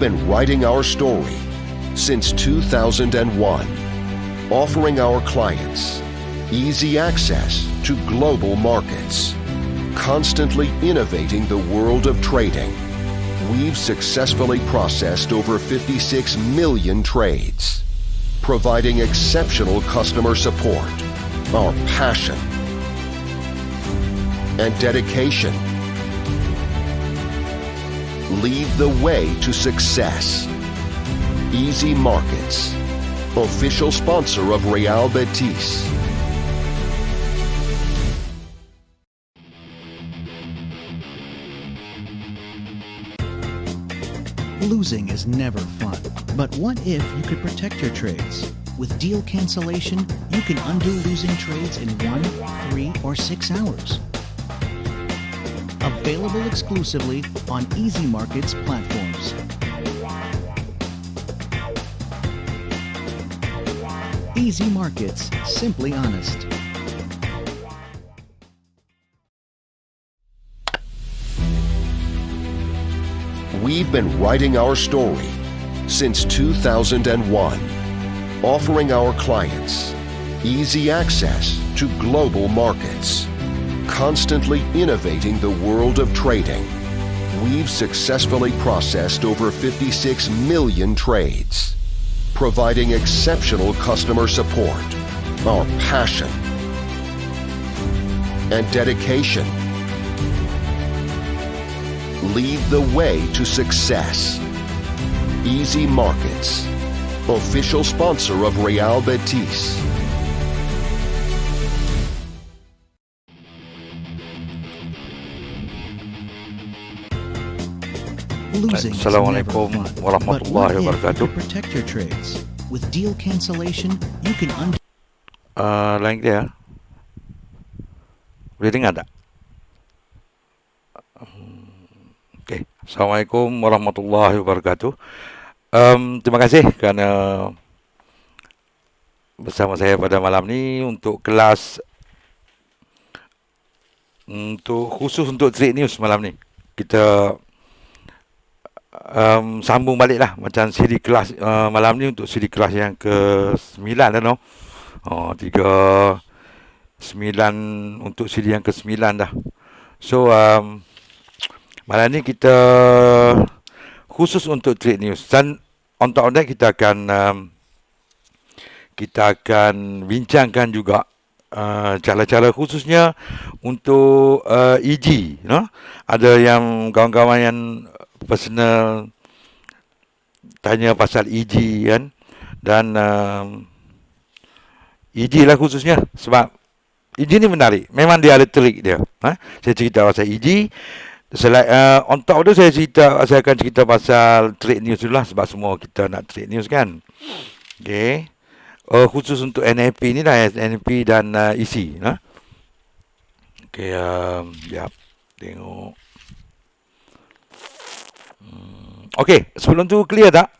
been writing our story since 2001, offering our clients easy access to global markets, constantly innovating the world of trading. We've successfully processed over 56 million trades, providing exceptional customer support. Our passion and dedication lead the way to success. Easy Markets, official sponsor of Real Betis. Losing is never fun, but what if you could protect your trades? With deal cancellation, you can undo losing trades in 1, 3, or 6 hours. Available exclusively on Easy Markets platforms. Easy Markets, simply honest. We've been writing our story since 2001, offering our clients easy access to global markets, constantly innovating the world of trading. We've successfully processed over 56 million trades, providing exceptional customer support. Our passion and dedication lead the way to success. Easy Markets, official sponsor of Real Betis. Losing is Assalamualaikum never fun, warahmatullahi but what if you wabarakatuh. could protect your trades? With deal cancellation, you can undo. Lain dia. Boleh dengar tak? Okey. Assalamualaikum warahmatullahi wabarakatuh. Terima kasih kerana bersama saya pada malam ni untuk kelas khusus untuk Trade News malam ni. Kita sambung balik lah macam siri kelas malam ni untuk siri kelas yang ke-9 dah no. 9 untuk siri yang ke-9 dah. So malam ni kita khusus untuk Trade News dan on top of that kita akan bincangkan juga cara-cara khususnya untuk EG, no? Ada yang kawan-kawan yang personal tanya pasal EG kan, dan EG lah khususnya sebab EG ni menarik. Memang dia ada trik dia. Saya cerita pasal EG. On top tu saya akan cerita pasal Trade News dulu lah sebab semua kita nak Trade News kan. Okay. Khusus untuk NFP ni lah, NFP dan EC. Okay, sekejap. Tengok. Okay, sebelum tu clear tak?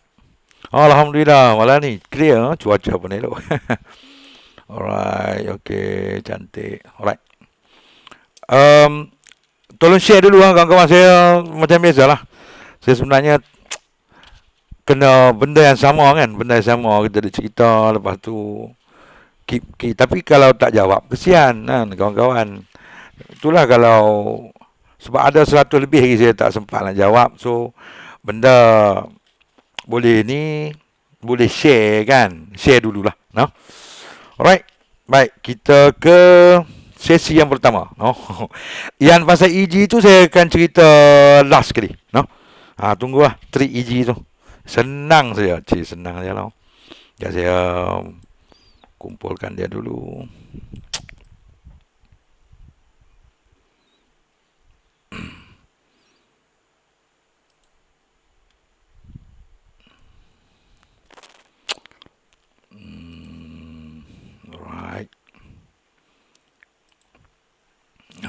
Alhamdulillah, malam ni clear. Cuaca pun elok. Alright, okay, cantik. Alright. Tolong share dulu kawan-kawan saya macam biasalah. Saya sebenarnya kena benda yang sama kan, benda yang sama kita ada cerita, lepas tu keep. Tapi kalau tak jawab kesian kan kawan-kawan. Itulah kalau sebab ada 100 lebih lagi saya tak sempat nak jawab. So benda boleh ni boleh share kan. Share dululah, no? Alright. Baik, kita ke sesi yang pertama, no? Yang pasal EG tu saya akan cerita last kali, no? Tunggulah trik EG tu. Senang saja, senang saja lah. Sekejap saya kumpulkan dia dulu. Alright.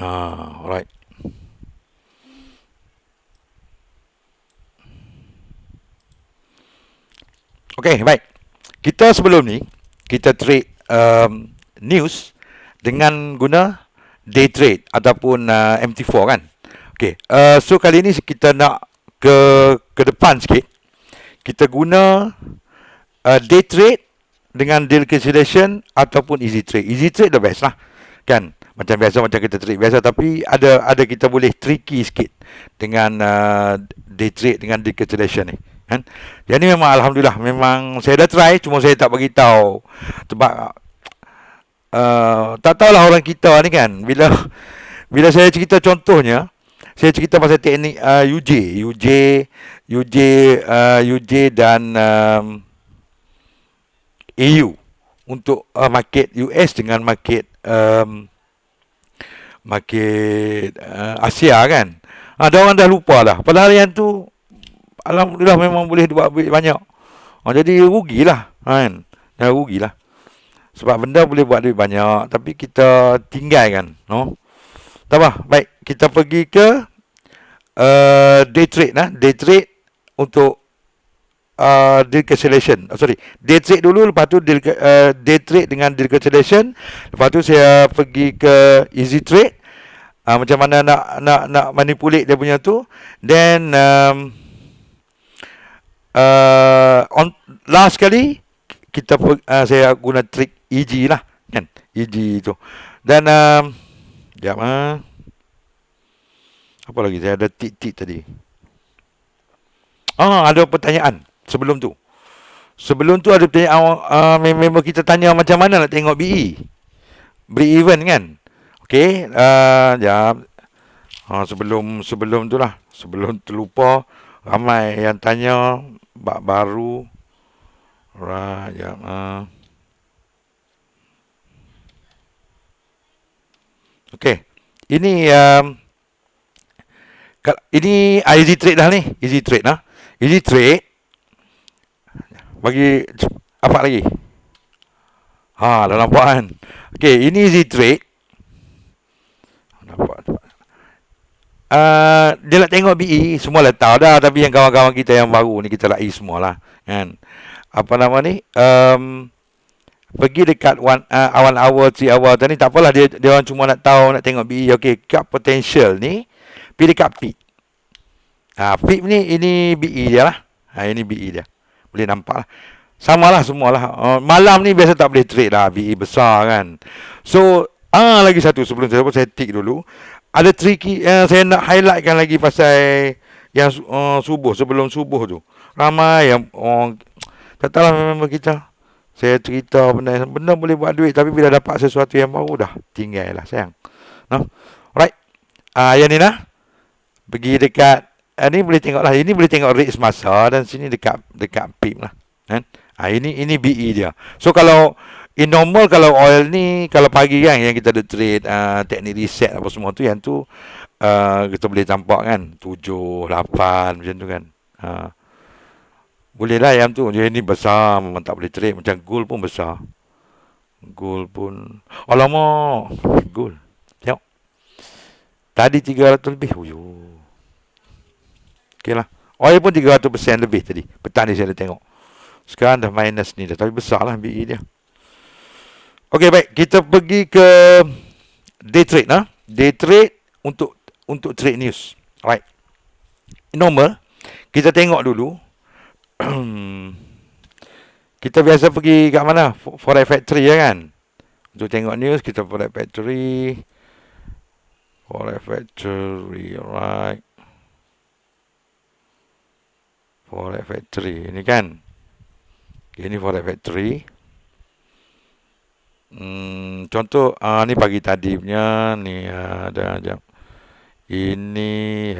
Alright. Okey, baik. Kita sebelum ni kita trade news dengan guna day trade ataupun MT4 kan. Okey, so kali ni kita nak ke depan sikit. kita guna day trade dengan deal cancellation ataupun easy trade. Easy trade the best lah, kan? Macam biasa, macam kita trade biasa, tapi ada kita boleh tricky sikit dengan day trade dengan deal cancellation ni, kan? Jadi memang alhamdulillah, memang saya dah try, cuma saya tak bagi tahu sebab tak tahulah orang kita ni kan, bila saya cerita contohnya, saya cerita pasal teknik UJ dan AU untuk market US dengan market Asia, kan. Ada orang dah lupa dah. Padahal yang tu alhamdulillah memang boleh buat duit banyak. Jadi rugilah, kan. Rugilah. Sebab benda boleh buat duit banyak tapi kita tinggalkan, no. Tak apa. Baik, kita pergi ke day trade nah. Day trade untuk deal cancellation. Day trade dulu, lepas tu day trade dengan deal cancellation. Lepas tu saya pergi ke easy trade. Macam mana nak manipulate dia punya tu. Then last kali kita saya guna trick EG lah, kan. EG tu. Dan jap apa lagi, saya ada tik tadi. Ada pertanyaan sebelum tu. Sebelum tu ada pertanyaan, member kita tanya macam mana nak tengok BE. Break-even, kan. Okey, jap. Sebelum tu lah. Sebelum terlupa, ramai yang tanya bab baru. Right, jap. Okey. Ini easy trade dah ni. Easy trade lah. Easy trade. Bagi apa lagi? Dah nampak, kan? Okey, ini easy trade. Nampak. Dia nak tengok BE, semua dah tahu dah, tapi yang kawan-kawan kita yang baru ni kita lai semualah, kan. Apa nama ni? Pergi dekat 1 hour, 3 hour tadi, tak apalah, dia orang cuma nak tahu, nak tengok BE. Okey, cut potential ni pergi dekat peak. Peak ni, ini BE dia lah. Ini BE dia. Boleh nampak lah. Samalah semualah. Malam ni biasa tak boleh trade lah, BE besar, kan. So, lagi satu sebelum saya tick dulu. Ada tricky, saya nak highlightkan lagi pasal yang subuh, sebelum subuh tu. Ramai yang tak tahulah memang kita. Saya cerita benda boleh buat duit, tapi bila dapat sesuatu yang baru dah tinggal lah, sayang. No? Alright. Yang ni lah. Pergi dekat ni boleh tengok lah. Ini boleh tengok rate semasa, dan sini dekat peak lah, kan. Ini BE dia. So kalau in normal, kalau oil ni, kalau pagi kan yang kita ada trade teknik reset apa semua tu, yang tu kita boleh campak, kan, 7, 8 macam tu, kan. Boleh lah yang tu. Jadi ni besar, memang tak boleh trade. Macam gold pun besar. Gold pun, alamak, gold tengok tadi 300 lebih. Okey lah. Oil pun 300% lebih tadi. Petang ni saya dah tengok. Sekarang dah minus ni dah. Tapi besar lah BE dia. Okey, baik. Kita pergi ke day trade. Day trade untuk trade news. Alright. Normal. Kita tengok dulu. Kita biasa pergi kat mana? Forex Factory, ya, kan? Untuk tengok news, kita Forex Factory. Forex Factory, alright. Forex Factory, ini kan. Ini Forex Factory. Contoh, ni pagi tadi punya. Ni ada jap. Ini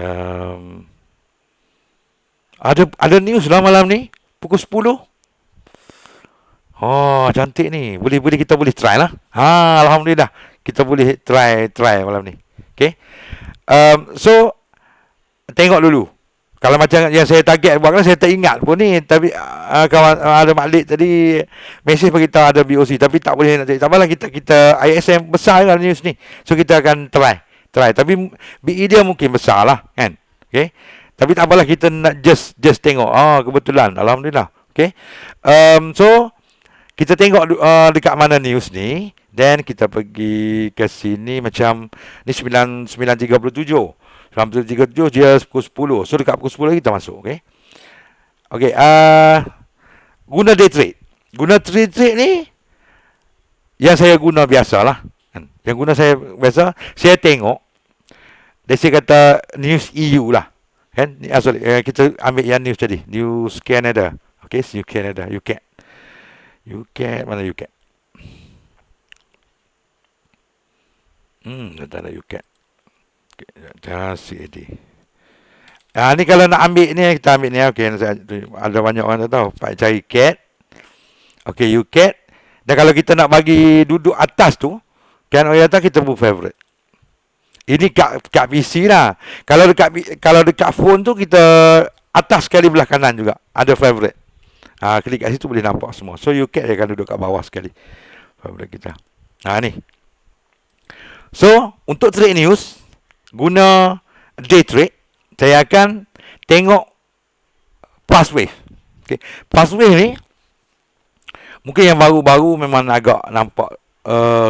ada news lah malam ni. Pukul 10. Cantik ni. Kita boleh try lah. Alhamdulillah. Kita boleh try malam ni. Okay. So, tengok dulu. Kalau macam yang saya target buat kan, saya tak ingat pun ni. Tapi kawan ada maklik tadi mesej beritahu ada BOC, tapi tak boleh nak cari. Tak apalah, kita ISM besar kan news ni. So kita akan try. Tapi BE dia mungkin besar lah, kan. Okay. Tapi tak apalah, kita nak just tengok. Kebetulan, alhamdulillah. Okay. So kita tengok dekat mana news ni. Then kita pergi ke sini macam ni 9:37. 9:37 dia pukul 10. So dekat pukul 10 kita masuk, okey. Okey, guna day trade. Guna trade ni yang saya guna biasalah. Kan? Yang guna saya biasa, saya tengok dia kata news EU lah. Kan? Kita ambil yang news tadi. News Canada. Okey, news Canada. UK mana UK? Tak ada UK. Okay, CAD. Ni kalau nak ambil ni, kita ambil ni. Okey, ada banyak orang tak tahu. Pak cari CAD. Okey, UCAD. Dan kalau kita nak bagi duduk atas tu, kan orang kata kita pun favorite. Ini kat PC lah. Kalau dekat phone tu, kita atas sekali belah kanan juga. Ada favorite. Klik kat situ boleh nampak semua. So UCAD dia akan duduk kat bawah sekali. Favorite kita. Ni. So, untuk trade news, guna day trade, saya akan tengok past wave. Okay. Past wave ni, mungkin yang baru-baru memang agak nampak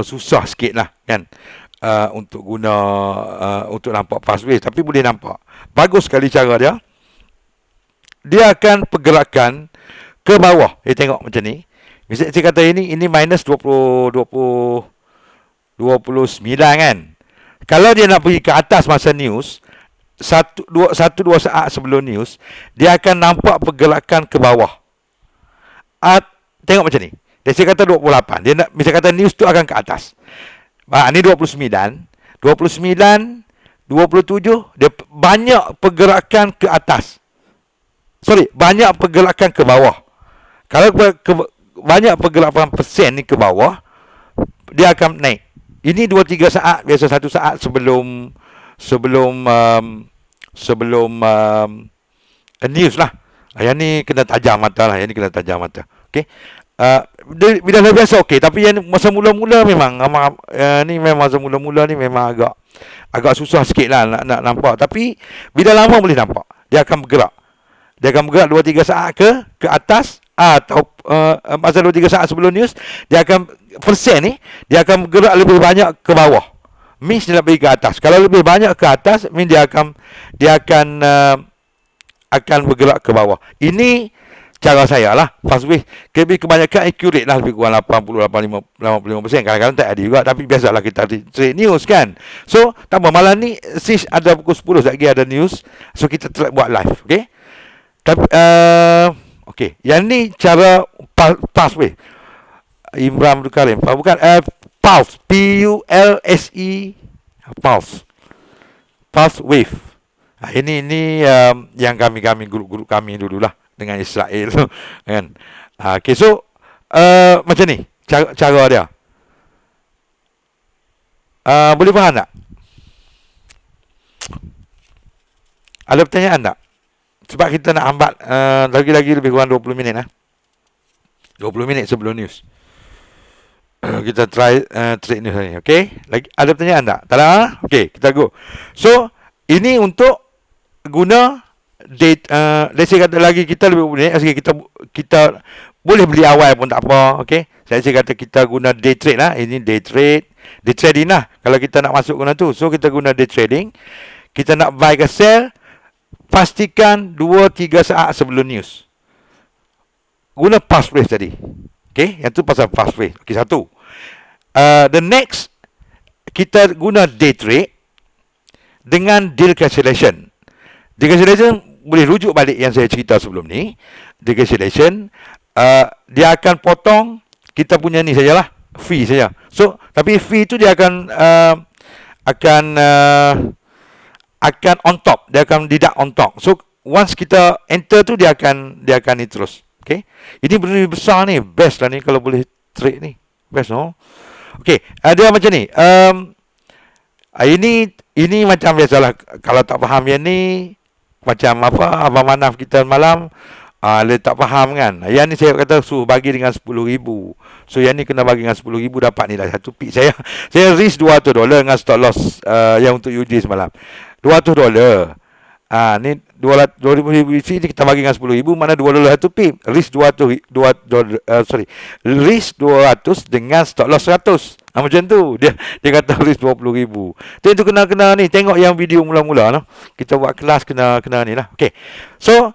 susah sikit lah, kan? Untuk guna, untuk nampak past wave. Tapi boleh nampak. Bagus sekali cara dia. Dia akan pergerakan ke bawah. Tengok macam ni. Misalnya saya kata ini minus 29 kan. Kalau dia nak pergi ke atas masa news, 1-2 saat sebelum news, dia akan nampak pergerakan ke bawah. Tengok macam ni. Dia kata 28. Dia nak, misalnya kata news tu akan ke atas. Ni 29, 27, dia banyak pergerakan ke atas. Banyak pergerakan ke bawah. Kalau banyak pergerakan persen ni ke bawah, dia akan naik. Ini 2-3 saat, biasa 1 saat sebelum news lah. Yang ni kena tajam mata lah. Okey. Bila dah biasa okey, tapi yang masa mula-mula memang ni memang masa mula-mula ni memang agak susah sikit lah nak nampak. Tapi bila lama boleh nampak. Dia akan bergerak. 2-3 saat ke atas, atau masa 2-3 saat sebelum news, dia akan persen ni dia akan bergerak lebih banyak ke bawah. Means dia nak pergi ke atas. Kalau lebih banyak ke atas, means dia akan bergerak ke bawah. Ini cara saya lah. Fast wave kebanyakan accurate lah, lebih kurang 85%. Kadang-kadang tak ada juga, tapi biasalah kita trade news kan. So tambah malam ni sis ada pukul 10 lagi ada news. So kita buat live. Okay. Tapi okey, yang ni cara pulse wave. Imran Abdul Karim. Bukan pulse, PULSE, pulse. Pulse wave. Ini yang kami grup kami dululah dengan Israel kan. Okey, so macam ni cara dia. Boleh faham tak? Ada pertanyaan tak? Sebab kita nak hambat lagi-lagi lebih kurang 20 minit lah. 20 minit sebelum news. Kita try trade news ni. Okay? Lagi, ada pertanyaan tak? Tak ada? Okay, kita go. So, ini untuk guna date. Let's say kata lagi kita lebih boleh. Kita boleh beli awal pun tak apa. Okay? Saya kata kita guna day trade lah. Ini day trade. Day trading lah. Kalau kita nak masuk guna tu. So, kita guna day trading. Kita nak buy ke sell. Pastikan 2-3 saat sebelum news. Guna past wave tadi. Okay, yang tu pasal fast wave. Okay, satu. The next, kita guna day trade dengan deal cancellation. Deal cancellation boleh rujuk balik yang saya cerita sebelum ni. Deal cancellation, dia akan potong kita punya ni sajalah, fee saja. So, tapi fee tu dia akan on top. Dia akan deduct on top. So, once kita enter tu, dia akan ni terus. Okay. Ini benda besar ni. Best lah ni kalau boleh trade ni. Best no? Okay. Dia macam ni. Ini macam biasalah. Kalau tak faham yang ni, macam apa, Abang Manaf kita malam, dia tak faham kan. Yang ni saya kata suruh bagi dengan 10,000. So yang ni kena bagi dengan 10,000, dapat ni dah satu pick. Saya risk $200 dengan stop loss yang untuk UJ semalam. $200. Ni 200,000 isi ni kita bagi dengan 10,000, mana $2 satu pip. Risk 200 dengan stop loss 100. Macam tu. Dia kata risk 20,000. Tu kena ni. Tengok yang video mula-mula no. Kita buat kelas kena ni lah. Okay. So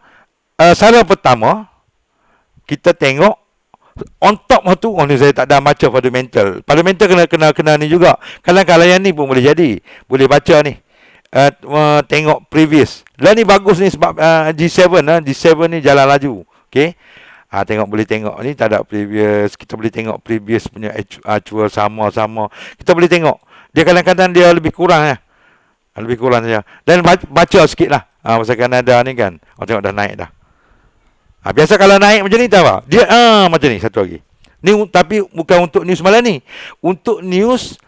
Cara pertama, kita tengok on top tu, ni saya tak ada baca fundamental. Fundamental kena ni juga. Kadang-kadang yang ni pun boleh jadi. Boleh baca ni. Tengok previous. Lah ni bagus ni sebab G7 G7 ni jalan laju. Okey. Boleh tengok ni tak ada previous. Kita boleh tengok previous punya actual sama-sama. Kita boleh tengok. Dia kadang-kadang dia lebih kurang lebih kurang saja. Dan baca sikitlah. Pasal Kanada ni kan. Tengok dah naik dah. Biasa kalau naik macam ni tahu tak? Dia macam ni satu lagi. Ni tapi bukan untuk news malam ni. Untuk news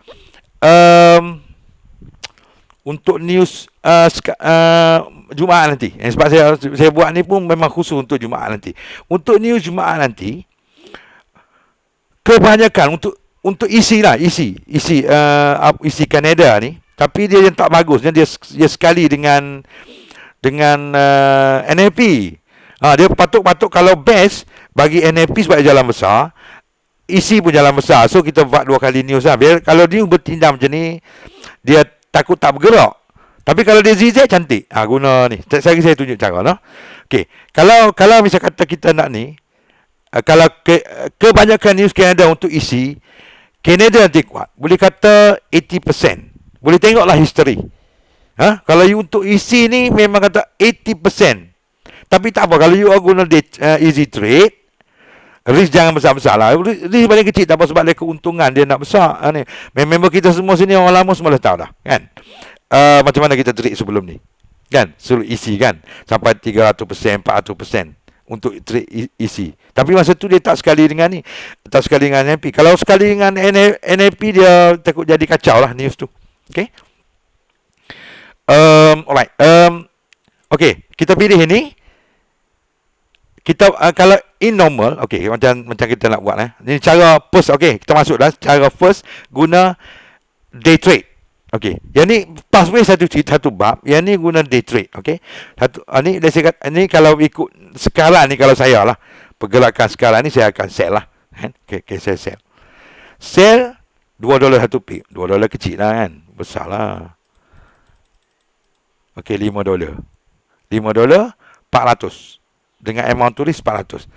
Jumaat nanti. Sebab saya buat ni pun memang khusus untuk Jumaat nanti. Untuk news Jumaat nanti, kebanyakan untuk isi Kanada ni, tapi dia yang tak bagus, dia sekali dengan NAP. Dia patut kalau best bagi NAP sebab dia jalan besar, isi pun jalan besar. So kita buat 2 kali news lah. Biar kalau dia bertindak macam ni, dia takut tak bergerak. Tapi kalau dia zigzag cantik. Guna ni. Saya tunjuk cara lah. Okey. Kalau misal kata kita nak ni, kalau kebanyakan news Canada untuk isi, Canada nanti kuat. Boleh kata 80%. Boleh tengoklah history. Kalau you untuk isi ni memang kata 80%. Tapi tak apa, kalau you guna easy trade, risk jangan besar-besar lah. Risk paling kecil tak apa sebab dia keuntungan dia nak besar. Ni member kita semua sini orang lama semua dah tahu dah kan. Macam mana kita trade sebelum ni kan, suruh isi kan sampai 300%, 400% untuk trade isi. Tapi masa tu dia tak sekali dengan ni, tak sekali dengan NAP. Kalau sekali dengan NAP dia takut jadi kacau lah news tu. Okay. Alright. Okay, kita pilih ini. Kita kalau in normal, okay, macam kita nak buat Ini cara first, okay, kita masuk dah. Cara first guna day trade. Okay, yang ni pathway satu bab, yang ni guna day trade. Okay, ni ni kalau ikut sekarang ni, kalau saya lah pergerakan sekarang ni, saya akan sell lah kan. Okay, saya sell $2 satu pip. $2 kecil lah kan, besar lah. Okay, $5 $400 dengan amount tulis 400.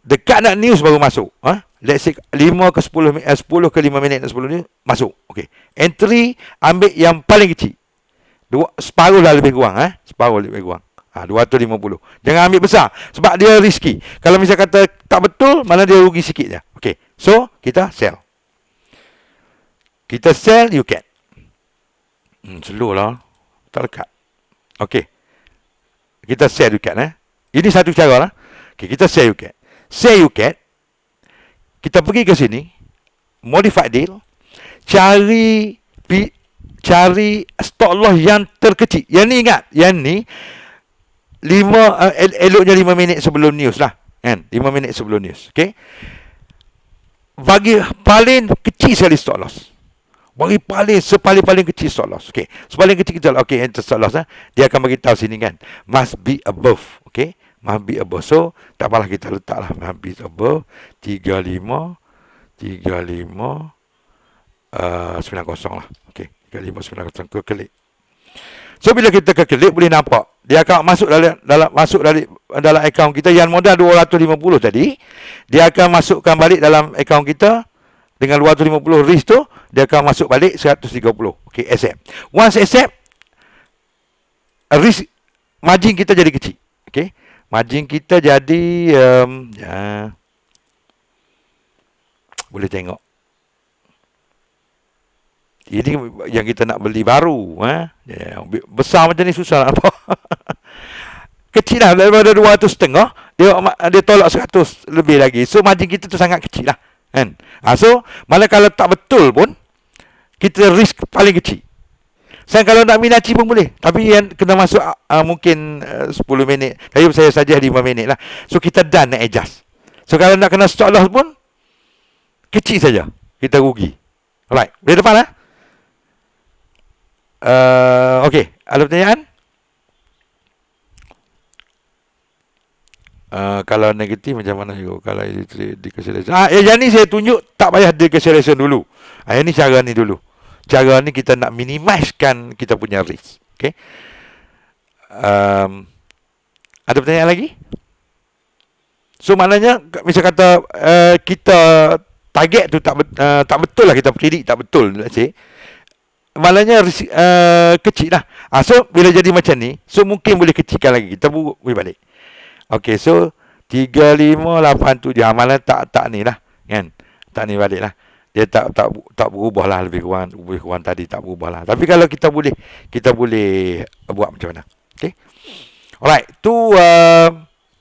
Dekat nak news baru masuk. Let's say 10 ke 5 minit dan 10 minit masuk. Okey. Entry ambil yang paling kecil. Separuh lah lebih kurang. Separuh lebih kurang. 250. Jangan ambil besar sebab dia risky. Kalau misal kata tak betul, mana dia rugi sikit je. Okey. So, kita sell. Kita sell, you can. Slow lah. Tak dekat. Okey. Kita sell, you can. Ini satu cara lah. Okay, kita sell, you can. Sell, you can. Kita pergi ke sini, modified deal, cari stop loss yang terkecil. Yang ni ingat, yang ni eloknya 5 minit sebelum news lah kan, 5 minit sebelum news. Okay, bagi paling kecil sekali stop loss, bagi paling kecil stop loss. Okay, paling kecil kita stop loss dia akan bagi tahu sini kan, must be above. Okay, must be above. So tak apalah, kita letaklah must be above 35 90 lah. Okey, 3590 ke klik. So bila kita ke klik, boleh nampak dia akan masuk dalam akaun kita yang modal 250 tadi. Dia akan masukkan balik dalam akaun kita dengan 250 risk tu, dia akan masuk balik 130. Okey, accept. Once accept, risk margin kita jadi kecil. Okey, margin kita jadi boleh tengok. Ini yang kita nak beli baru. Besar macam ni susah nak apa. Kecil lah, daripada 200.5 dia tolak 100 lebih lagi. So margin kita tu sangat kecil lah kan. So malah kalau tak betul pun, kita risk paling kecil. Kalau nak minaci pun boleh, tapi yang kena masuk mungkin 10 minit. Tapi saya saja 5 minit lah. So kita done nak adjust. So kalau nak kena stop loss pun kecil saja, kita rugi. Alright, boleh depan lah. Okey, ada pertanyaan? Kalau negatif macam mana juga? Kalau di cancellation. Yang ni saya tunjuk tak payah di cancellation dulu. Yang ni cara ni dulu. Cara ni kita nak minimizekan kita punya risk. Okay. Ada pertanyaan lagi? So maknanya misal kata kita target tu tak betul lah, kita predict tak betul, let's say, maknanya kecil lah. So bila jadi macam ni, so mungkin boleh kecilkan lagi, kita boleh balik. Okay, so 3587 amalan tak ni lah kan, tak ni balik lah, dia tak berubah lah, lebih kurang tadi tak berubah lah. Tapi kalau kita boleh buat macam mana. Okay, alright, tu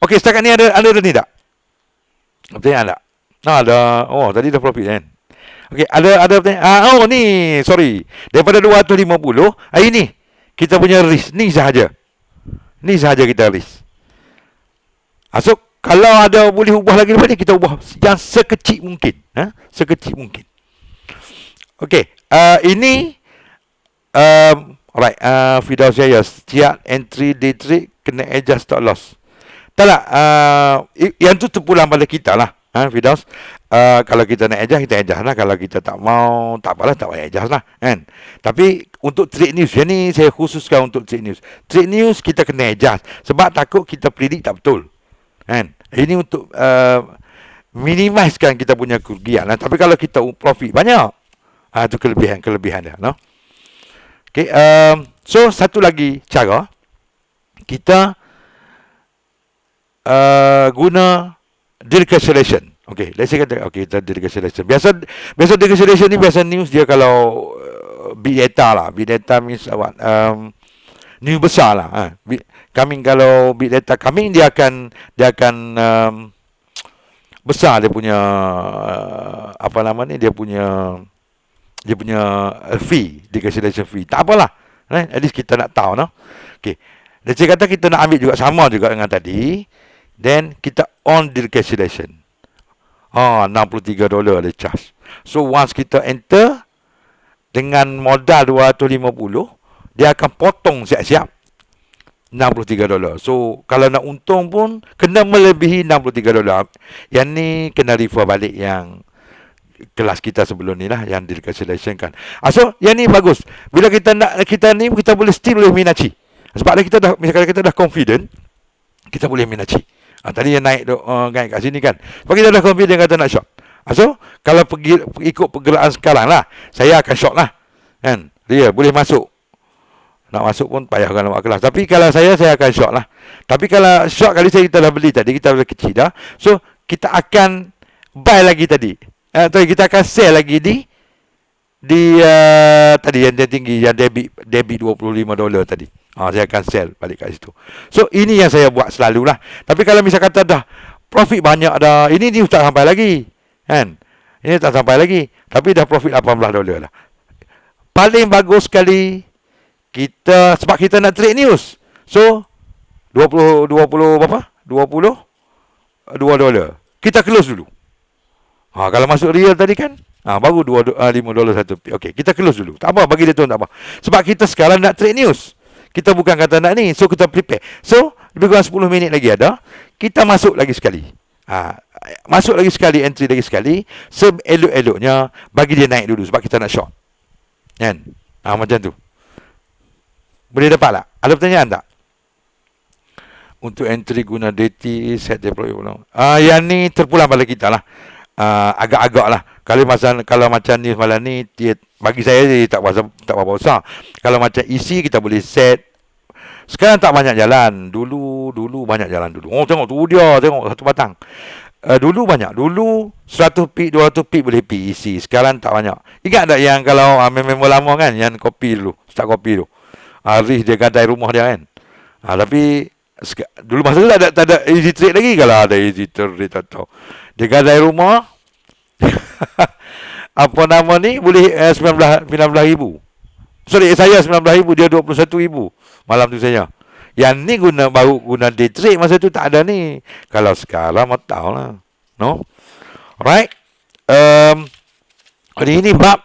okay, setakat ni ada ni tak? Pertanyaan tak? Ada. Oh, tadi dah profit kan. Okey, ada pertanyaan. Ni, sorry. Daripada 250, hari ni kita punya risk ni sahaja. Ni sahaja kita risk. So kalau ada boleh ubah lagi daripada ni, kita ubah yang sekecil mungkin, sekecil mungkin. Okey, ini alright, Firdaus Jaya, setiap entry day trade kena adjust stop loss. Tak, yang tu terpulang pada kita lah, Firdaus. Kalau kita nak adjust, kita adjust lah. Kalau kita tak mau, tak apalah, tak payah adjust lah kan. Tapi untuk trade news, yang ni saya khususkan untuk trade news. Trade news kita kena adjust, sebab takut kita predict tak betul kan. Ini untuk minimizekan kita punya kerugian lah. Tapi kalau kita profit banyak, itu kelebihan dia, no? Okay, so satu lagi cara kita guna deal cancellation. Okay, let's say kita deal cancellation. Biasa deal cancellation ni biasa news dia kalau big data lah. Big data means what? News besar lah. Coming, kalau big data coming, dia akan besar dia punya apa nama ni, dia punya fee, deal cancellation fee. Tak apalah. At least kita nak tahu, no? Okay. Let's say kata kita nak ambil juga sama juga dengan tadi. Then kita on deal cancellation. $63 ada charge. So once kita enter dengan modal 250, dia akan potong siap-siap $63. So kalau nak untung pun kena melebihi $63. Yang ni kena refer balik yang kelas kita sebelum ni lah, yang deal cancellation kan. So yang ni bagus. Bila kita boleh still boleh minaci. Sebab kita dah, misalkan kita dah confident, kita boleh minaci. Tadi yang naik kat sini kan, sebab kita dah confident kata nak short. So kalau ikut pergerakan sekarang lah, saya akan short lah kan. Dia boleh masuk, nak masuk pun payahkan nak kelas. Tapi kalau saya akan short lah. Tapi kalau short kali kita dah beli tadi, kita dah kecil dah, so kita akan buy lagi tadi, kita akan sell lagi di tadi yang tinggi, yang debit $25 tadi. Saya akan sell balik kat situ. So ini yang saya buat selalulah. Tapi kalau misal kata dah profit banyak dah, ini tak sampai lagi kan, ini tak sampai lagi, tapi dah profit $18 lah. Paling bagus sekali kita, sebab kita nak trade news, so 20 berapa? $22 kita close dulu. Kalau masuk real tadi kan, baru $5 satu. Okey, kita close dulu. Tak apa, bagi dia tu tak apa. Sebab kita sekarang nak trade news. Kita bukan kata nak ni. So kita prepare. So lebih kurang 10 minit lagi ada, kita masuk lagi sekali. Masuk lagi sekali, entry lagi sekali. Seelok-eloknya bagi dia naik dulu, sebab kita nak short kan. Macam tu. Boleh dapat tak? Ada pertanyaan tak? Untuk entry guna DT set deploy ulang. Yang ni terpulang pada kita lah. Agak-agak lah. Kalau macam ni malam ni, bagi saya tak berapa besar. Kalau macam isi, kita boleh set. Sekarang tak banyak jalan. Dulu banyak jalan dulu. Tengok tu dia, tengok satu batang. Dulu banyak. Dulu 100 pip, 200 pip boleh pi isi. Sekarang tak banyak. Ingat tak yang kalau member lama kan, yang kopi dulu, start kopi tu. Riz dia gadai rumah dia kan. Tapi dulu masa tu tak ada easy trade lagi. Kalau ada easy trade, tak tahu. Dia gadai rumah. Apa nama ni, boleh 19,000. Sorry, saya 19,000, dia 21,000 malam tu saya. Yang ni baru guna day trade, masa tu tak ada ni. Kalau sekarang mau tahu lah, no? Alright. Hari ini bab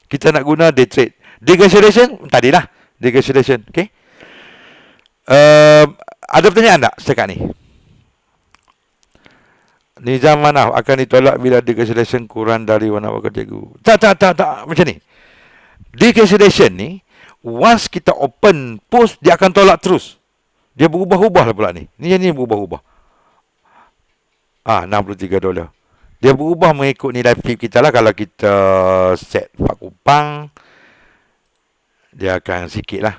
kita nak guna day trade. Day cancellation tadi lah. Day cancellation, okay? Ada pertanyaan tak setakat ni? Nizam Manaf akan ditolak bila day cancellation kurang dari warna wakil cikgu. Tak. Macam ni. Day cancellation ni, once kita open post, dia akan tolak terus. Dia berubah-ubah lah pula ni. Ni berubah-ubah. $63. Dia berubah mengikut nilai flip kita lah. Kalau kita set 4 kupang, dia akan sikit lah.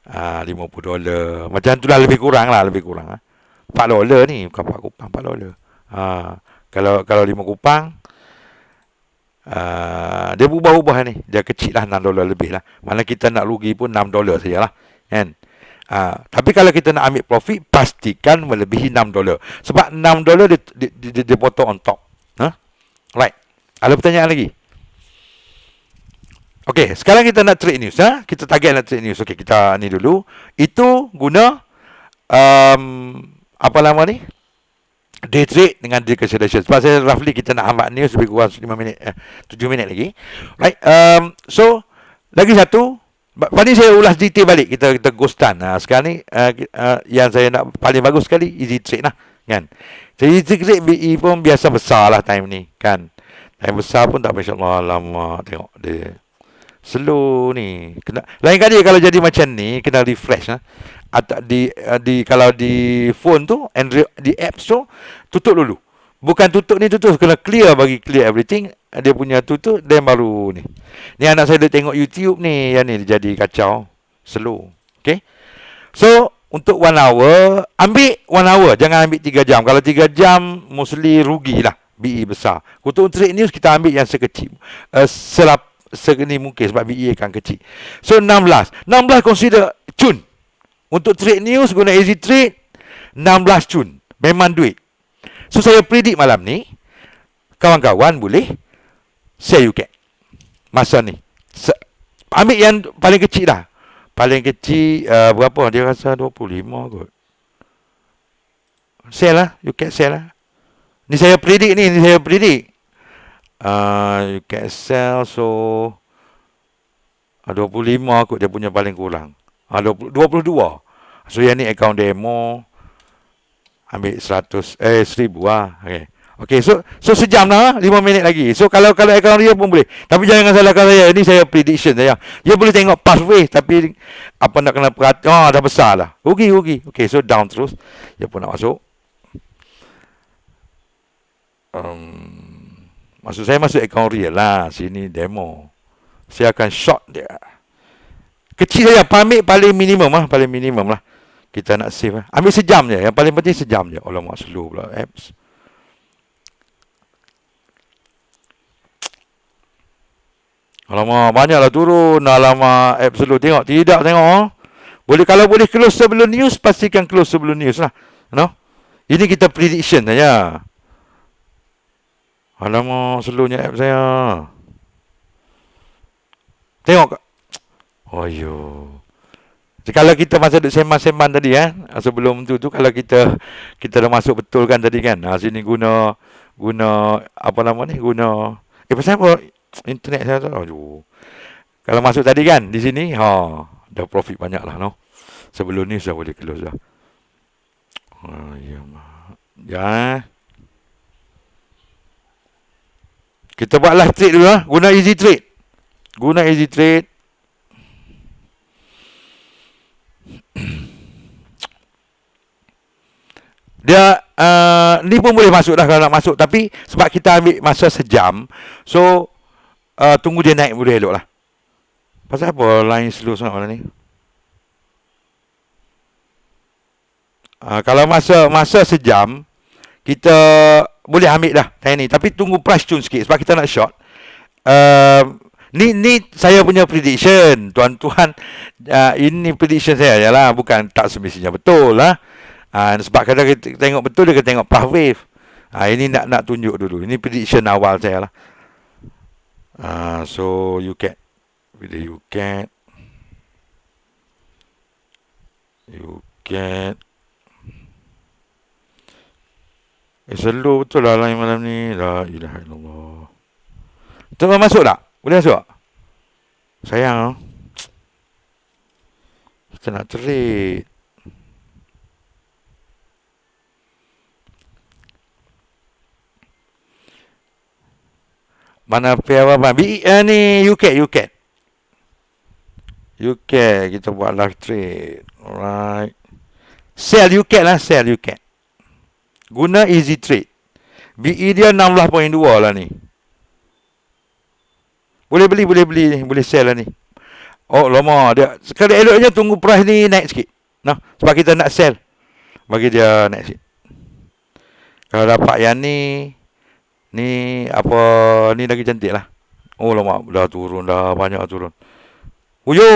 $50. Macam tu lah, lebih kurang lah. $4 ni, bukan 4 kupang, $4. Kalau 5 kupang, dia berubah-ubah ni. Dia kecil lah, $6 lebih lah. Mana kita nak rugi pun $6 sajalah. Kan? Tapi kalau kita nak ambil profit, pastikan melebihi $6. Sebab $6 dia potong on top. Right. Ada pertanyaan lagi? Okey, sekarang kita nak trade news. Kita target nak trade news. Okey, kita ni dulu. Itu guna apa nama ni? Day trade dengan day cancellation. Sebab saya roughly kita nak hambat news lebih kurang 7 minit lagi. Right. So lagi satu, tadi saya ulas detail balik. Kita ghostan. Sekarang ni yang saya nak paling bagus sekali easy trade lah, kan. Jadi easy trade BE pun biasa besar lah time ni, kan. Time besar pun tak, masya-Allah, lama tengok dia slow ni. Lain kali kalau jadi macam ni kena refresh atau kalau di phone tu, Android, di apps tu tutup dulu. Bukan tutup kena clear, bagi clear everything. Dia punya tutup dan baru ni. Ni anak saya dia tengok YouTube ni, yang ni jadi kacau, slow. Okay. So untuk 1 hour, ambil 1 hour, jangan ambil 3 jam. Kalau 3 jam mostly rugilah, BE besar. Untuk trade news kita ambil yang sekecil, segini mungkin, sebab BE akan kecil. So 16 consider cun. Untuk trade news guna easy trade, 16 cun. Memang duit. So saya predict malam ni, kawan-kawan boleh sell UCAT masa ni. Ambil yang paling kecil dah. Paling kecil berapa? Dia rasa 25 kot. Sell lah, UCAT sell lah. Ni saya predict ni. UCAT sell, so 25 kot dia punya paling kurang. 22. So yang ni account demo, ambil 1,000 lah. Okay, so sejam lah, 5 minit lagi. So kalau account dia pun boleh. Tapi jangan salahkan saya, ini saya prediction saya. Dia boleh tengok pathway, tapi apa nak kena perhatian, dah besar lah. Rugi. Okay, so down terus. Dia pun nak masuk. Maksud saya masuk account real lah. Sini demo. Saya akan short dia. Kecil saja, paling minimum lah. Kita nak save lah. Ambil sejam je. Yang paling penting sejam je. Alamak, slow pula apps. Alamak, banyaklah turun. Alamak, apps slow. Tengok, tidak tengok. Kalau boleh close sebelum news, pastikan close sebelum news lah. Ini kita prediction saja. Alamak, slownya app saya. Tengok. Oh yo. Kalau kita masa duduk sembang-sembang tadi sebelum tu kalau kita dah masuk betul kan tadi kan. Sini guna apa nama ni? Pasal apa internet saya tu. Aduh. Kalau masuk tadi kan di sini, dah profit banyak lah Sebelum ni sudah boleh close dah. Ya. Kita buat live trade dulu Guna easy trade. Dia ni pun boleh masuk dah kalau nak masuk, tapi sebab kita ambil masa sejam, so tunggu dia naik boleh elok lah. Pasal apa line slow sangat malam ni? Kalau masa sejam, kita boleh ambil dah time ni, tapi tunggu price tune sikit sebab kita nak short. Ni saya punya prediction, tuan-tuan. Ini prediction saya lah, bukan tak semestinya betul lah. Sebab kadang kita tengok betul, dia kena tengok path wave. Ini nak tunjuk dulu. Ini prediction awal saya lah. So UCAT, bila UCAT slow betul lah line malam ni. La ilaha illallah. Tuan masuk tak? Boleh masuk tak? Sayang. Kita nak trade. Mana pair apa? Ni UCAT. Kita buat live trade. Alright. Sell UCAT lah, sell UCAT. Guna Easy Trade. BE dia 16.2 lah ni. Boleh beli ni, boleh sell lah ni. Oh, lama dia. Sekarang eloknya tunggu price ni naik sikit. Nah, sebab kita nak sell. Bagi dia naik sikit. Kalau dapat yang ni apa ni lagi cantik lah. Oh, lama dah turun dah, banyak turun. Uyo,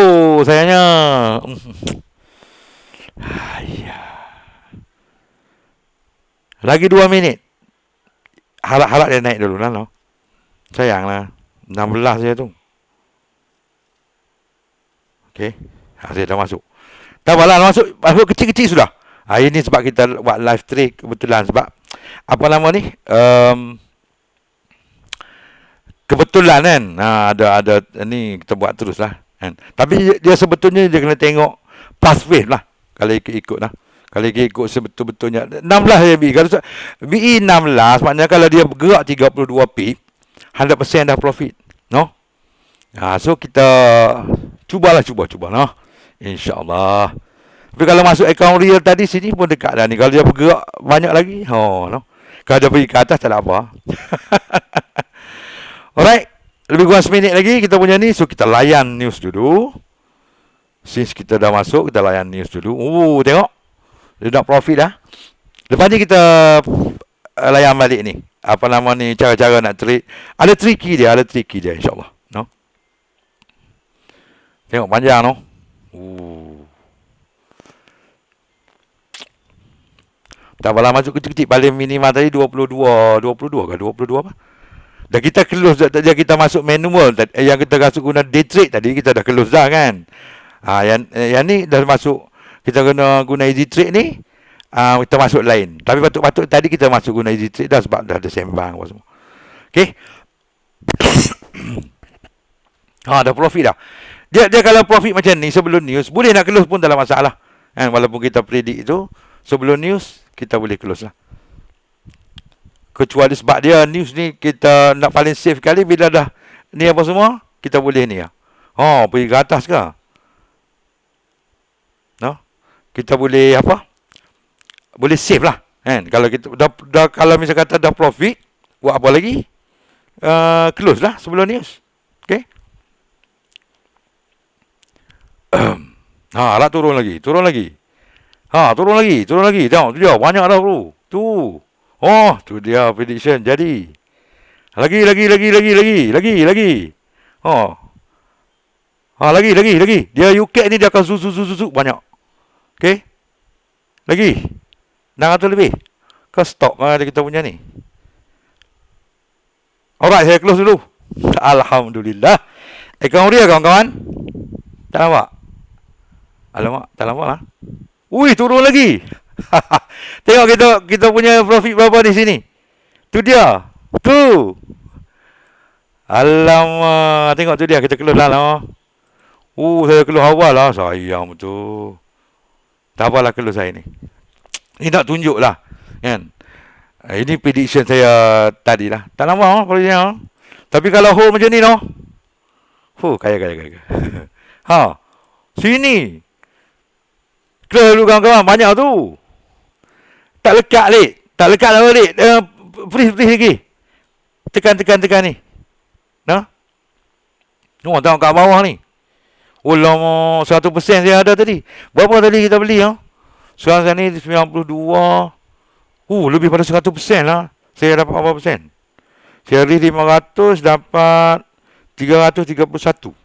sayangnya. Lagi 2 minit. Harap-harap dia naik dulu lah. No? Sayanglah. 16 je tu. Okey. Saya dah masuk. Tak apalah, masuk kecil-kecil sudah. Ini sebab kita buat live trade kebetulan. Sebab, apa nama ni? Kebetulan kan. Ada ni kita buat terus lah. Kan? Tapi dia sebetulnya dia kena tengok pass wave lah. Kalau ikut lah. Kalau ikut sebetul-betulnya 16 je BE. Kalau BE 16 maknanya kalau dia bergerak 32 pip 100% dah profit. No? So kita cuba. No? InsyaAllah. Tapi kalau masuk account real tadi sini pun dekat dah ni. Kalau dia bergerak banyak lagi. No? Kalau dia pergi ke atas tak ada apa. Alright. Lebih kurang seminit lagi kita punya ni. So kita layan news dulu. Since kita dah masuk, kita layan news dulu. Tengok. Dia nak profit dah. Lepas ni kita layan balik ni. Apa nama ni, cara-cara nak trade. Ada tricky dia insyaAllah. No? Tengok panjang no. Tak apalah, masuk kecil-kecil. Paling minimum tadi 22 ke 22 apa? Dah kita close dah, kita masuk manual. Yang kita masuk guna day trade tadi, kita dah close dah kan. Yang ni dah masuk. Kita kena guna easy trade ni. Kita masuk lain. Tapi patut-patut tadi kita masuk guna easy trade dah. Sebab dah ada sembang apa semua. Okay. Dah profit dah. Dia kalau profit macam ni sebelum news, boleh nak close pun tak ada masalah. Walaupun kita predict itu, sebelum news, kita boleh close lah. Kecuali sebab dia news ni, kita nak paling safe kali bila dah ni apa semua, kita boleh ni lah. Pergi ke atas ke? No? Kita boleh apa? Boleh save lah. Kalau kita dah kalau misal kata dah profit, buat apa lagi? Close lah sebelum news. Okay? Lah turun lagi. Turun lagi. Tengok tu dia, banyak dah bro. Tu. Tu dia prediction jadi. Lagi. Lagi. Dia UCAT ni dia akan susuk banyak. Okay? Lagi. 600 lebih. Kau stop kita punya ni. Alright, saya close dulu. Alhamdulillah. Account dia kawan-kawan. Tak nampak? Alamak, tak nampak lah. Turun lagi. Tengok kita punya profit berapa di sini. Tu dia. Tu. Alamak, tengok tu dia, kita close lah. Saya close awal lah. Sayang betul. Tak apalah close saya ni. Ini nak tunjuk lah. Kan? Ini prediction saya tadi lah. Tak nampak prediction. Tapi kalau hold macam ni kaya. Sini. Close dulu kawan-kawan. Banyak tu. Tak lekat balik. Freeze lagi. Tekan ni. Tengok kat bawah ni. Lama 100% saya ada tadi. Berapa tadi kita beli? Sekarang ni 92. Lebih pada 100% lah. Saya dapat berapa persen? Saya beli 500, dapat 331.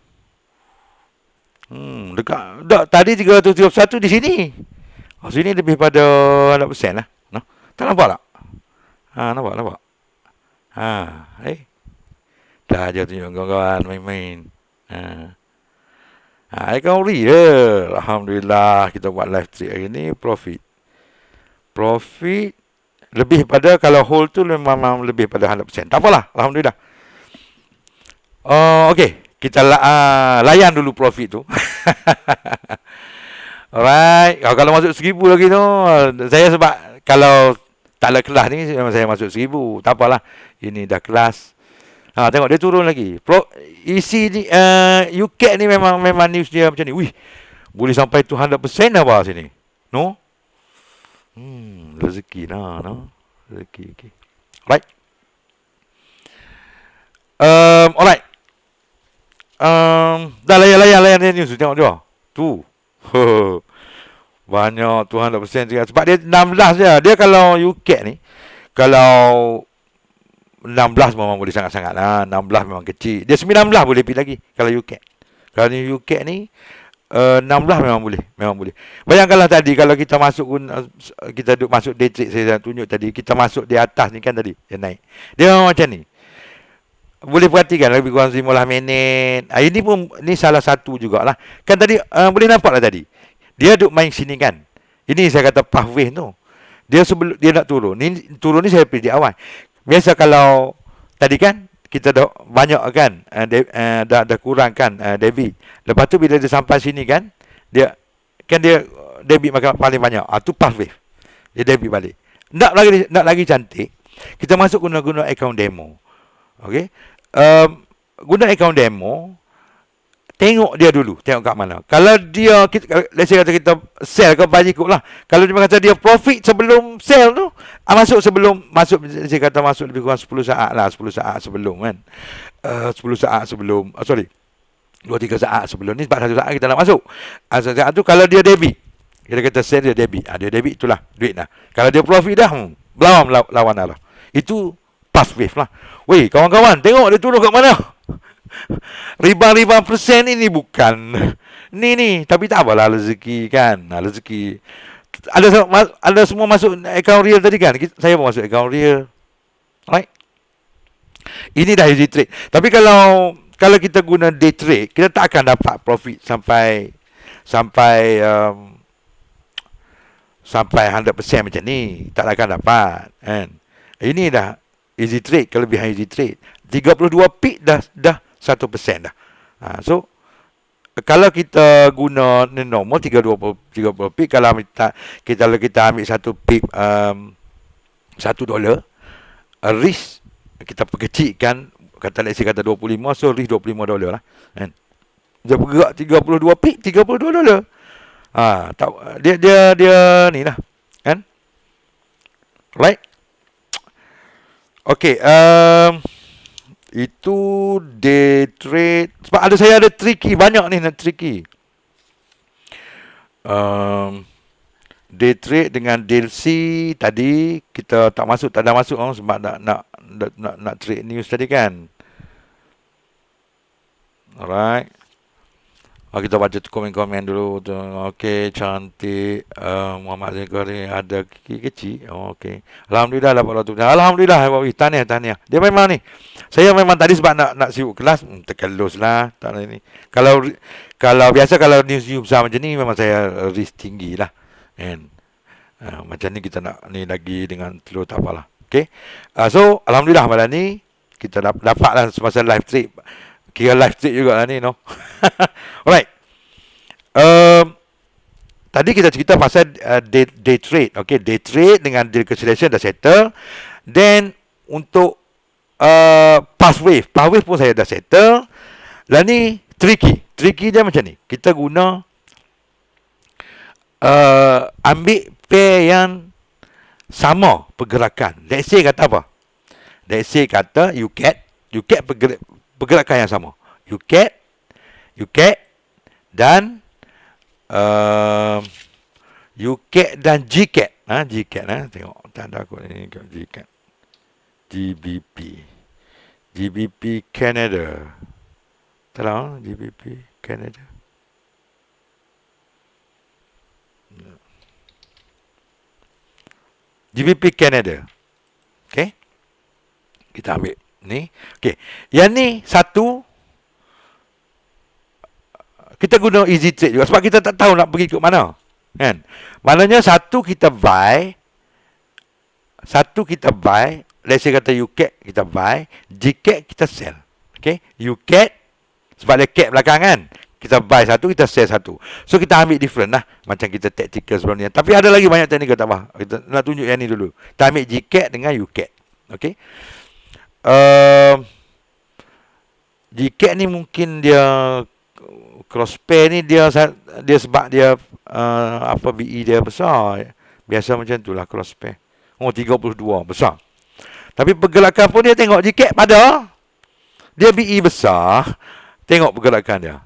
Dekat. Tadi 331 di sini. Sini lebih pada 100% lah. Tak nampak tak? Nampak. Dah je tunjuk kawan-kawan main-main. Account real. Alhamdulillah kita buat live trade hari ni profit lebih pada kalau hold tu memang lebih pada 100%. Tak apalah, alhamdulillah. Okey, kita layan dulu profit tu. Alright, kalau masuk 1000 lagi tu, saya sebab kalau tak ada kelas ni memang saya masuk 1000. Tak apalah. Ini dah kelas. Tengok dia turun lagi. Isi ni UCAT ni memang news dia macam ni. Boleh sampai 200% dah bawah sini. No? Rezeki lah, no. Rezeki, okay. Right. Alright. Dah layan news tengok dia. Tu. Banyak 200% juga. Sebab dia 16 je. Dia kalau UCAT ni, kalau 16 memang boleh sangat-sangat lah. 16 memang kecil. Dia 19 boleh pergi lagi kalau UCAT. Kalau ni UCAT ni 16 memang boleh. Bayangkanlah tadi kalau kita masuk kita duduk masuk day trade, saya tunjuk tadi, kita masuk di atas ni kan tadi, dia naik. Dia memang macam ni. Boleh perhatikan lebih kurang 15 minit. Ini pun ni salah satu jugalah. Kan tadi boleh nampak lah tadi. Dia duduk main sini kan. Ini saya kata pathway tu. Dia sebelum dia nak turun. Turun ni saya pilih di awal. Biasa kalau tadi kan kita dah banyak kan, dah kurang kan debit. Lepas tu bila dia sampai sini kan, dia debit makan paling banyak. Tu pathway. Dia debit balik. Nak lagi cantik, kita masuk guna account demo. Okey. Guna account demo, tengok dia dulu, tengok kat mana. Kalau dia let's say kata kita sell ke buy ikut lah. Kalau dia kata dia profit sebelum sell tu, saya kata masuk lebih kurang 10 saat lah, 10 saat sebelum kan. 10 saat sebelum, 2-3 saat sebelum ni, sebab 1 saat kita nak masuk. 1 saat tu kalau dia debit, kita kata sell dia debit. Dia debit itulah duit lah. Kalau dia profit dah, lawan lah. Itu pass wave lah. Weh, kawan-kawan, tengok dia turun kat mana. Ribang persen ini bukan. Ni, tapi tak apalah, rezeki kan. Rezeki. Ada semua masuk account real tadi kan. Saya pun masuk account real. Right? Ini dah easy trade. Tapi kalau kita guna day trade, kita tak akan dapat profit sampai 100% macam ni. Tak akan dapat kan. Ini dah easy trade, kelebihan easy trade. 32 pip dah 1% dah. So kalau kita guna normal 30 pip, kalau kita ambil 1 pip $1, risk kita perkecilkan, let's say kata 25, so risk $25 lah kan. Dia bergerak 32 pip, $32. Dia ni lah kan. Right? Okay, itu day trade. Sebab saya ada tricky, banyak ni nak tricky. Day trade dengan DLC tadi kita tak ada masuk sebab nak trade news tadi kan. Alright. Kita baca komen-komen dulu tu. Okey, cantik. Muhammad Zakari ada kecil. Okey. Alhamdulillah dapat tu. Alhamdulillah. Tahniah. Dia memang ni. Saya memang tadi sebab nak sibuk kelas, terkelus lah. Tak ni. Kalau biasa kalau news besar macam ni memang saya risk tinggi lah. And macam ni kita nak ni lagi dengan telur tak apalah. Okey. So alhamdulillah malam ni kita dapatlah semasa live trade. Kira live trade juga lah ni, no? Alright. Tadi kita cerita pasal day trade. Okay, day trade dengan deal cancellation dah settle. Then, untuk pass wave pun saya dah settle. Dan ni, tricky. Tricky dia macam ni. Kita guna ambil pair yang sama pergerakan. Let's say kata apa? Let's say kata UCAT pergerakan yang sama. UCAT dan UCAT dan GCAT. GCAT tengok tanda aku ni GCAT. GBP Canada. Tahu GBP Canada. GBP Canada. Okay. Kita ambil ni. Okay. Yang ni satu, kita guna easy trade juga. Sebab kita tak tahu nak pergi ke mana. Kan? Maknanya satu kita buy. Let's say kata UCAT kita buy. GCAT kita sell. Okay. UCAT, sebab dia cap belakang kan. Kita buy satu, kita sell satu. So kita ambil different lah. Macam kita tactical sebelum ni. Tapi ada lagi banyak teknikal tak apa. Kita nak tunjuk yang ni dulu. Kita ambil GCAT dengan UCAT. Okay. GCAT ni mungkin dia cross pair ni dia sebab dia BE dia besar. Biasa macam tu lah cross pair. Oh, 32. Besar. Tapi pergerakan pun dia tengok JCAT pada. Dia BE besar. Tengok pergerakan dia.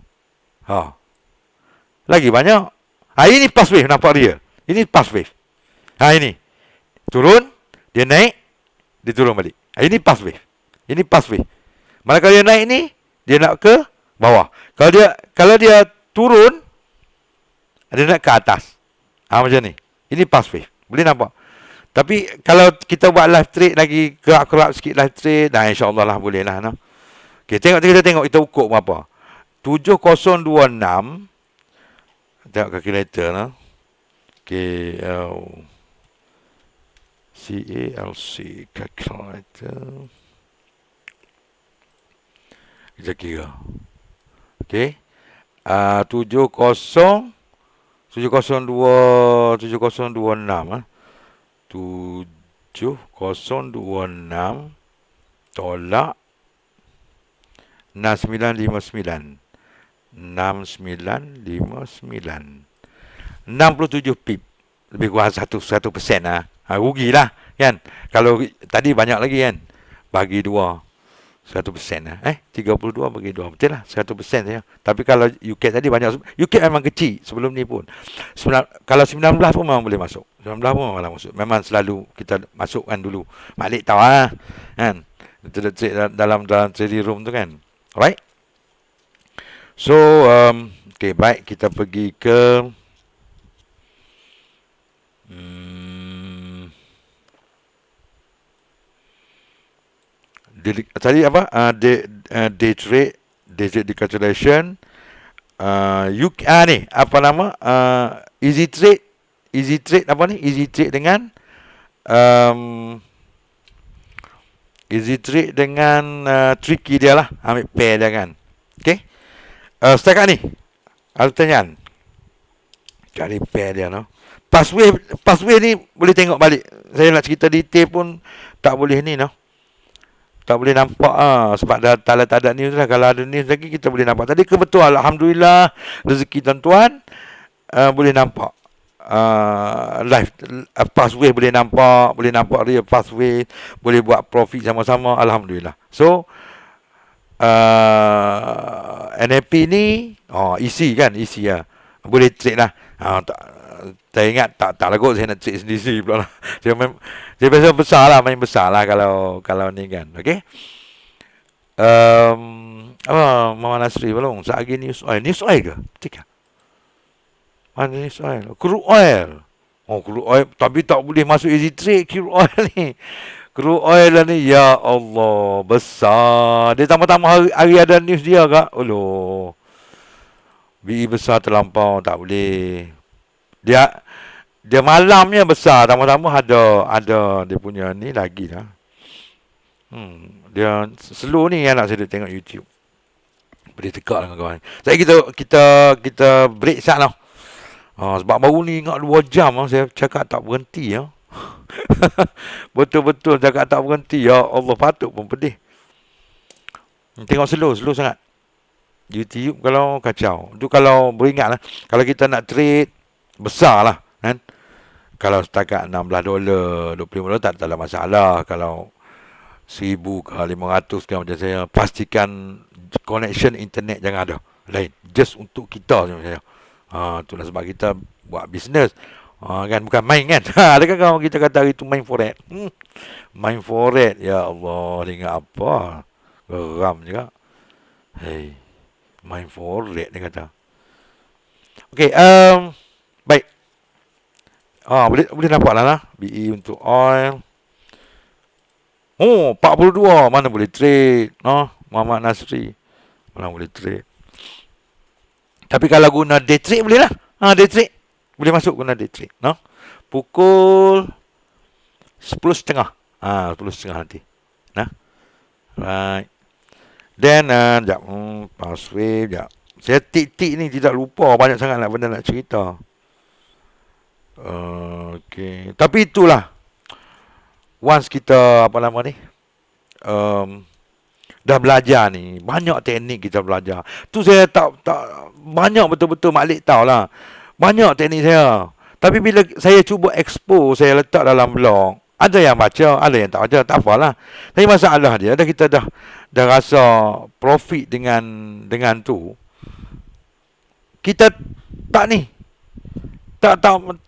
Lagi banyak. Ini pass wave, nampak dia. Ini pass wave. Ini. Turun. Dia naik. Dia turun balik. Ini pass wave. Ini pass wave. Manakala dia naik ni, dia nak ke bawah. Kalau dia turun, dia nak ke atas. Macam ni. Ini pass wave. Boleh nampak. Tapi kalau kita buat live trade lagi, kerak-kerak sikit live trade, insyaAllah lah boleh lah. No? Okay, kita tengok, kita ukur berapa. 7026. Tengok calculator. No? Okay. CALC calculator. Kita kira. Okay. 702 7026 7026 tolak 6959 67 pip, lebih kurang 1% lah. Rugilah kan. Kalau tadi banyak lagi kan, bagi 2 1% lah. 32 bagi 2. Betul lah, 100% saja. Tapi kalau UCAT tadi banyak. UCAT memang kecil sebelum ni pun. Kalau 19 pun memang boleh masuk. 19 pun memang masuk. Memang selalu kita masukkan dulu. Malik tahu lah. Kan? Dalam trading room tu kan. Alright? So, okay, baik. Kita pergi ke tadi apa? Day trade decalculation. Ni apa nama? Easy trade apa ni? Easy trade dengan tricky dia lah. Ambil pair dia kan. Okay. Setakat ni ada pertanyaan. Cari pair dia no. Passwave ni boleh tengok balik. Saya nak cerita detail pun tak boleh ni no. Tak boleh nampak sebab dah tak ada news lah. Kalau ada news lagi kita boleh nampak. Tadi kebetulan alhamdulillah rezeki tuan-tuan boleh nampak live pathway, boleh nampak real pathway, boleh buat profit sama-sama, alhamdulillah. So NAP ni isi kan, isi lah. Boleh trade lah. Saya ingat tak lagut saya nak trade sendiri pula lah. Saya biasa besar lah, main besar lah kalau ni kan. Okay. Mama Nasri belum. Lagi news oil. News oil ke? Betul ke? Mana news oil? Crude oil. Crude oil. Tapi tak boleh masuk easy trade crude oil ni. Crude oil lah ni. Ya Allah. Besar. Dia tambah-tambah hari ada news dia kak. Oloh. BE besar terlampau. Tak boleh. Dia malamnya besar, tambah-tambah ada dia punya ni lagi lah. Dia slow ni anak saya tengok YouTube. Boleh tekak dengan kawan. Saya kita break sat lah. Sebab baru ni ingat 2 jam saya cakap tak berhenti ya. Betul-betul cakap tak berhenti. Ya Allah, patut pun pedih. Tengok slow sangat. YouTube kalau kacau. Tu kalau beringat lah. Kalau kita nak trade besar lah kan. Kalau setakat $16, $25 tak ada masalah. Kalau 1,000 ke 500 ke macam saya, pastikan connection internet jangan ada. Lain. Just untuk kita saya. Itulah sebab kita buat bisnes. Kan bukan main kan. Adakah kawan kita kata hari tu main forex? Main forex. Ya Allah, dia ingat apa? Geram juga. Hey, main forex dia kata. Okay, baik. Boleh nampak lah BE untuk oil. 42. Mana boleh trade? Muhammad Nasri. Mana boleh trade? Tapi kalau guna day trade boleh lah. Day trade. Boleh masuk guna day trade. Pukul 10.30. 10.30 nanti. Right. Then, sekejap. Passwave, sekejap. Saya tik-tik ni tidak lupa. Banyak sangat nak benda nak cerita. Okay. Tapi itulah. Once kita dah belajar ni, banyak teknik kita belajar. Tu saya tak banyak betul-betul Malik tahu lah. Banyak teknik saya. Tapi bila saya cuba expose, saya letak dalam blog, ada yang baca, ada yang tak baca, tak apalah. Tapi masalah dia, kita dah rasa profit dengan tu. Kita tak ni.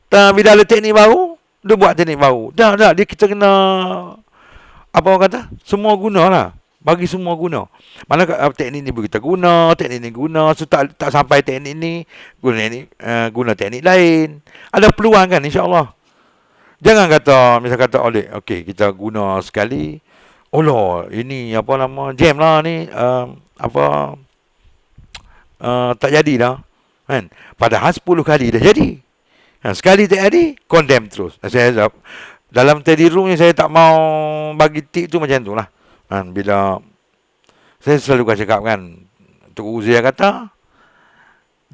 Bila ada teknik baru, dia buat teknik baru. Dah, dia kita kena, apa orang kata? Semua guna lah. Bagi semua guna. Mana teknik ni kita guna, teknik ni guna. So tak sampai teknik ni, guna teknik lain. Ada peluang kan, insya-Allah. Jangan oleh, okey, kita guna sekali. Oh lah, ini apa nama, jam lah ni, tak jadi dah. Kan? Padahal 10 kali dah jadi. Sekali tak jadi, condemn terus. Saya dalam study room ni saya tak mau bagi tip tu macam tu lah. Bila saya selalu cakap kan, Tok Uzi kata,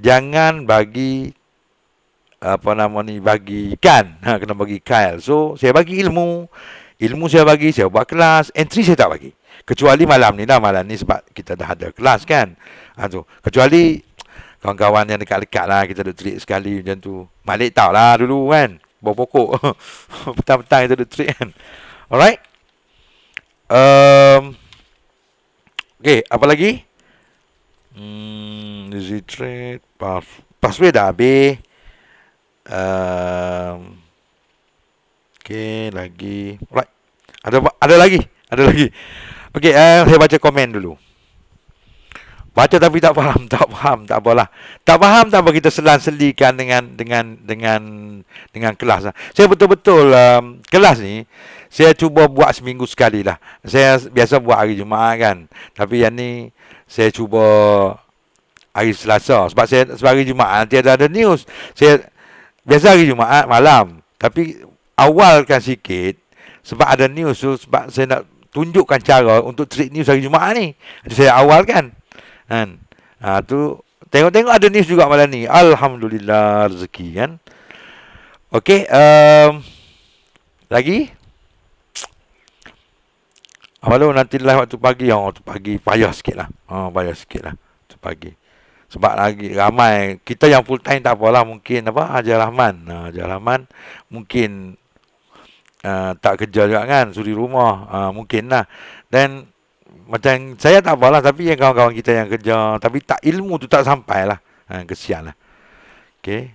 jangan bagi bagikan, kena bagi kail. So saya bagi ilmu saya bagi, saya buat kelas, entry saya tak bagi. Kecuali malam ni sebab kita dah ada kelas kan. Tu. Kecuali kawan-kawan yang dekat-dekat lah, kita duduk treat sekali macam tu. Malik tahu lah dulu kan, bawah pokok. Petang-petang kita duduk treat kan. Alright. Okay, apa lagi? Easy trade, password dah habis. Okay, lagi. Alright. Ada lagi. Okay, saya baca komen dulu. Baca tapi tak faham, tak apalah. Tak faham, tak apa, kita selang-selikan dengan kelas lah. Saya betul-betul kelas ni saya cuba buat seminggu sekali lah. Saya biasa buat hari Jumaat kan. Tapi yang ni saya cuba hari Selasa. Sebab hari Jumaat nanti ada news. Saya biasa hari Jumaat malam. Tapi awalkan sikit sebab ada news tu. Sebab saya nak tunjukkan cara untuk treat news hari Jumaat ni. Jadi saya awalkan. Kan? Tu tengok ada news juga malam ni. Alhamdulillah rezeki kan. Okey, lagi apa lu nanti live waktu pagi. Waktu pagi payah sikitlah. Waktu pagi. Sebab lagi ramai kita yang full time tak apalah, mungkin Haji Rahman mungkin tak kerja juga kan, suri rumah, mungkinlah. Dan macam saya tak apalah, tapi yang kawan-kawan kita yang kerja tapi tak, ilmu tu tak sampai lah. Kesianlah. Okey.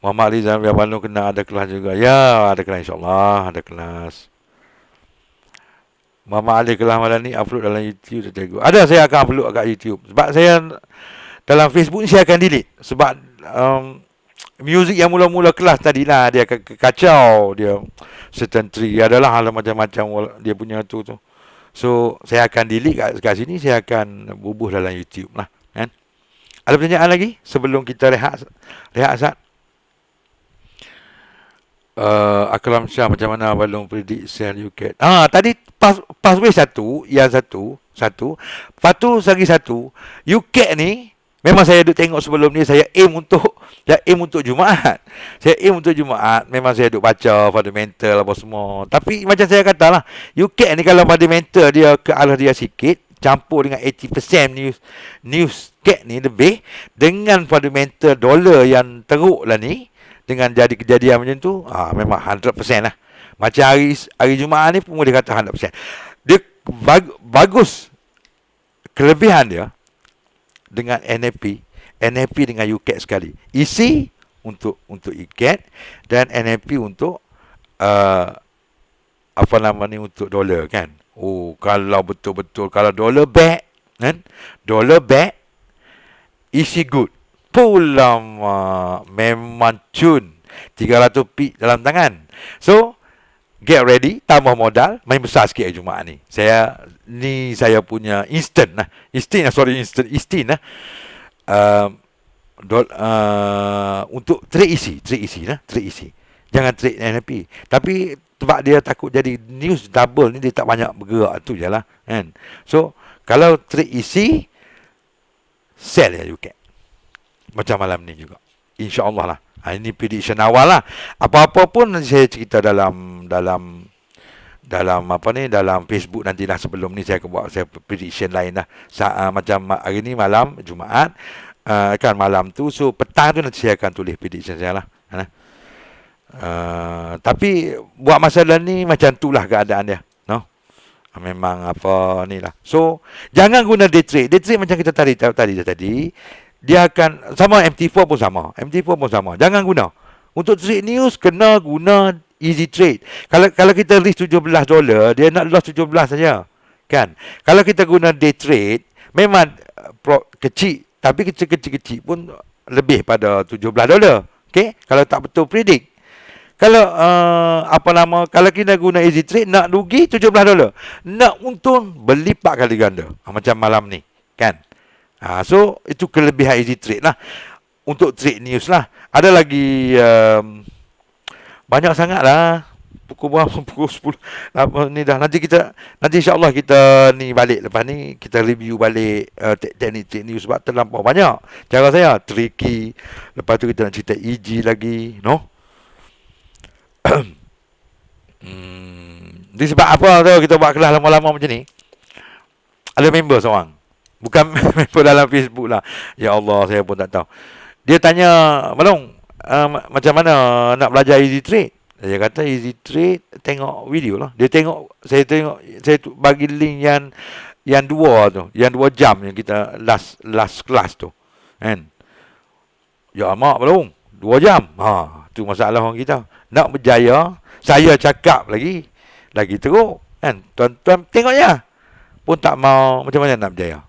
Muhammad Ali Zamri Abang kena ada kelas juga. Ya, ada kelas insya-Allah, ada kelas. Muhammad Ali kelas malam ni upload dalam YouTube cikgu. Ada, saya akan upload kat YouTube. Sebab saya dalam Facebook ni saya akan delete. Sebab music yang mula-mula kelas tadi lah, dia kacau, dia certain tree adalah hal macam-macam dia punya tu. So saya akan delete kat sini, saya akan bubuh dalam YouTube lah kan. Ada pertanyaan lagi sebelum kita rehat Azad? Akram Syah, macam mana balon predict sell UCAT? Tadi pathway satu. Lepas tu lagi satu, UCAT ni memang saya duk tengok sebelum ni. Saya aim untuk Jumaat. Memang saya duk baca fundamental apa semua. Tapi macam saya katalah, UCAT ni kalau fundamental dia ke arah dia sikit, campur dengan 80% news CAT ni lebih, dengan fundamental dolar yang teruk lah ni, dengan jadi kejadian macam tu, memang 100% lah. Macam hari Jumaat ni pun dia kata 100%. Dia bagus. Kelebihan dia dengan NFP dengan UCAT sekali. EC untuk UCAT dan NFP untuk untuk dolar kan. Kalau betul-betul kalau dolar back kan, EC good. Memang cun 300 pip dalam tangan. So get ready, tambah modal, main besar sikit hari Jumaat ni. Saya punya instant lah. Untuk trade EC lah, trade EC. Jangan trade NFP. Tapi sebab dia takut jadi news double ni, dia tak banyak bergerak, tu je lah kan. So kalau trade EC, sell ya UCAT. Macam malam ni juga, InsyaAllah lah. Ini prediction awal lah. Apa-apa pun saya cerita dalam Facebook nantilah. Sebelum ni saya akan buat prediction lain lah. Macam hari ni malam Jumaat, kan malam tu. So petang tu nanti saya akan tulis prediction saya lah. Tapi buat masalah ni macam itulah keadaan dia, no? Memang apa ni lah. So jangan guna day trade. Day trade macam kita tadi, dia akan sama, MT4 pun sama. Jangan guna. Untuk trade news kena guna easy trade. Kalau kita risk $17, dia nak loss 17 saja. Kan? Kalau kita guna day trade, memang kecil, tapi kecil-kecil pun lebih pada $17. Okey? Kalau tak betul predict. Kalau kalau kita guna easy trade, nak rugi $17, nak untung berlipat kali ganda. Macam malam ni, kan? So itu kelebihan easy trade lah. Untuk trade news lah. Ada lagi banyak sangat lah. Pukul 10 ni dah. Nanti insyaAllah kita ni balik. Lepas ni kita review balik teknik trade news. Sebab terlampau banyak cara saya. Tricky. Lepas tu kita nak cerita EG lagi, no? Ini sebab apa tu kita buat kelas lama-lama macam ni. Ada member seorang, bukan member dalam Facebook lah. Ya Allah, saya pun tak tahu. Dia tanya, Balong, macam mana nak belajar easy trade? Dia kata easy trade, tengok video lah. Saya bagi link yang 2 jam yang kita last class tu, kan? Ya mak, Balong, 2 jam. Tu masalah orang kita. Nak berjaya, saya cakap lagi teruk, kan? Tuan-tuan tengok je. Pun tak mau, macam mana nak berjaya?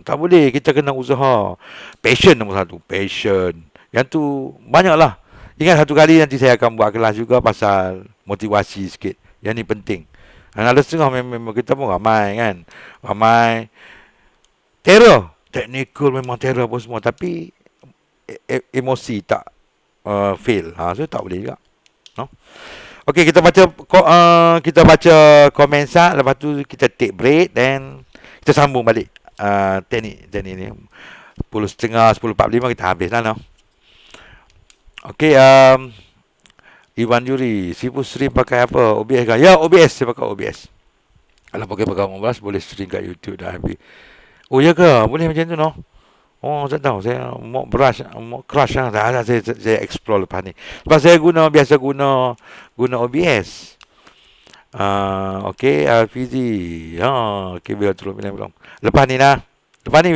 Tak boleh, kita kena usaha. Passion nombor 1, passion. Yang tu banyaklah. Ingat satu kali nanti saya akan buat kelas juga pasal motivasi sikit. Yang ni penting. Ada setengah member kita pun ramai, kan? Ramai terror. Technical memang terror pun semua, tapi emosi tak fail. So tak boleh juga, no? Okey, kita baca komen sat, lepas tu kita take break, dan kita sambung balik teknik ni. 10.30, 10.45 kita habis lah, no? Okey, Iwan Yuri, Sibuk stream pakai apa? OBS kan? Ya, OBS, saya pakai OBS. Kalau pakai 15 boleh stream kat YouTube dah habis. Oh ya ke? Boleh macam tu, no? Oh, saya tahu. Saya mau crush lah. Saya explore lepas ni. Sebab saya biasa guna OBS. Okey, Fizi. Okey, bila tolong pilih belum. Lepas ni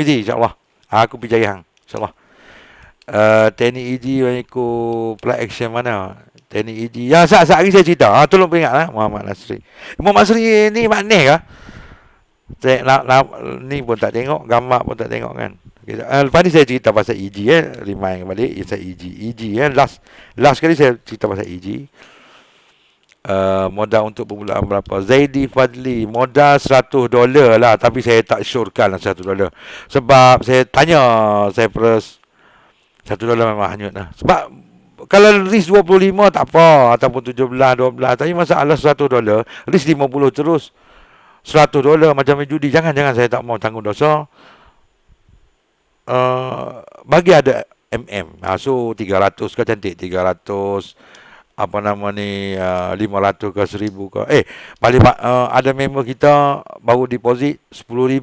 Fizi, insyaAllah. Aku pergi cari hang, insyaAllah. Teknik EG ikut play action mana? Teknik EG. Ya, saat hari saya cerita. Tolong peringat lah. Muhammad Nasri ni maknanya kah? Ni pun tak tengok, gambar pun tak tengok, kan? Lepas ni saya cerita pasal EG, remind balik pasal EG last kali saya cerita pasal EG. Modal untuk permulaan berapa? Zaidi Fadli, modal $100 lah, tapi saya tak syorkan lah $100. Sebab saya tanya, saya press $1 memang hanyut lah. Sebab kalau risk 25 tak apa, ataupun 17, 12, tapi masalah $100, risk 50 terus $100 macam judi. Jangan, saya tak mau tanggung dosa. Bagi ada so 300 ke cantik, 300 apa nama ni, 500 ke 1000 ke. Paling ada member kita baru deposit 10,000,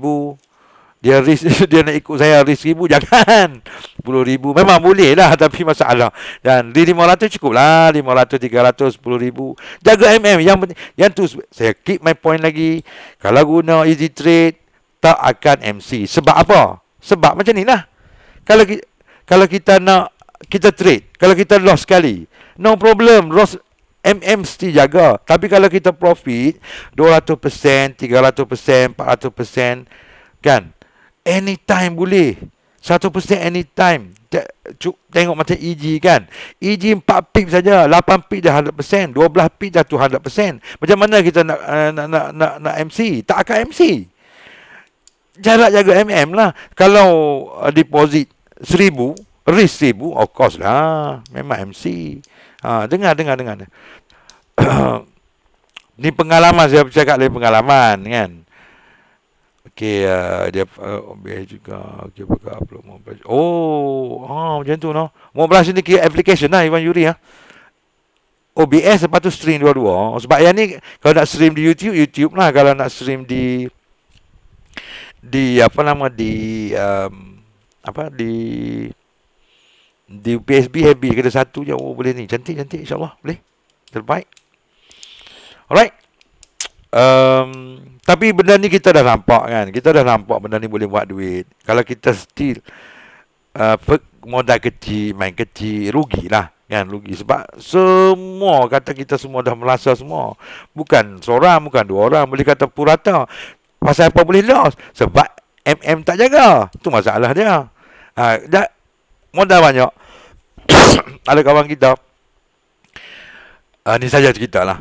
dia risk dia nak ikut saya risk 1,000. Jangan. 10,000 memang boleh lah, tapi masalah. Dan di 500 cukup lah, 500, 300, 10,000. Jaga yang tu saya keep my point lagi. Kalau guna easy trade, tak akan MC. Sebab apa? Sebab macam ni lah. Kalau kita nak, kita trade, kalau kita loss sekali, no problem, loss mesti jaga. Tapi kalau kita profit 200%, 300%, 400%, kan, anytime boleh. 100% anytime. Tengok macam EG, kan. EG 4 pip saja, 8 pip dah 100%, 12 pip dah 200%. Macam mana kita nak MC? Tak akan MC. Jarak jaga lah. Kalau deposit 1,000, risk 1,000, of course lah, memang MC. Dengar. Ni pengalaman, saya bercakap dari pengalaman, kan. Okey, dia OBS juga. Okey, pakai upload mobile. Macam tu, no. Mobile ni kira application lah, Iwan Yuri, OBS lepas tu stream dua-dua. Sebab yang ni kalau nak stream di YouTube lah. Kalau nak stream di Di PSB habis kena satu je. Oh boleh ni. Cantik insyaAllah. Boleh. Terbaik. Alright. Tapi benda ni kita dah nampak kan. Kita dah nampak benda ni boleh buat duit. Kalau kita still modal kecil, main kecil, rugilah kan, rugi sebab semua kata kita semua dah merasa semua. Bukan seorang, bukan dua orang boleh kata purata. Pasal apa boleh loss? Sebab MM tak jaga. Tu masalah dia. Dah modal banyak. Ada kawan kita, ni saja cerita lah.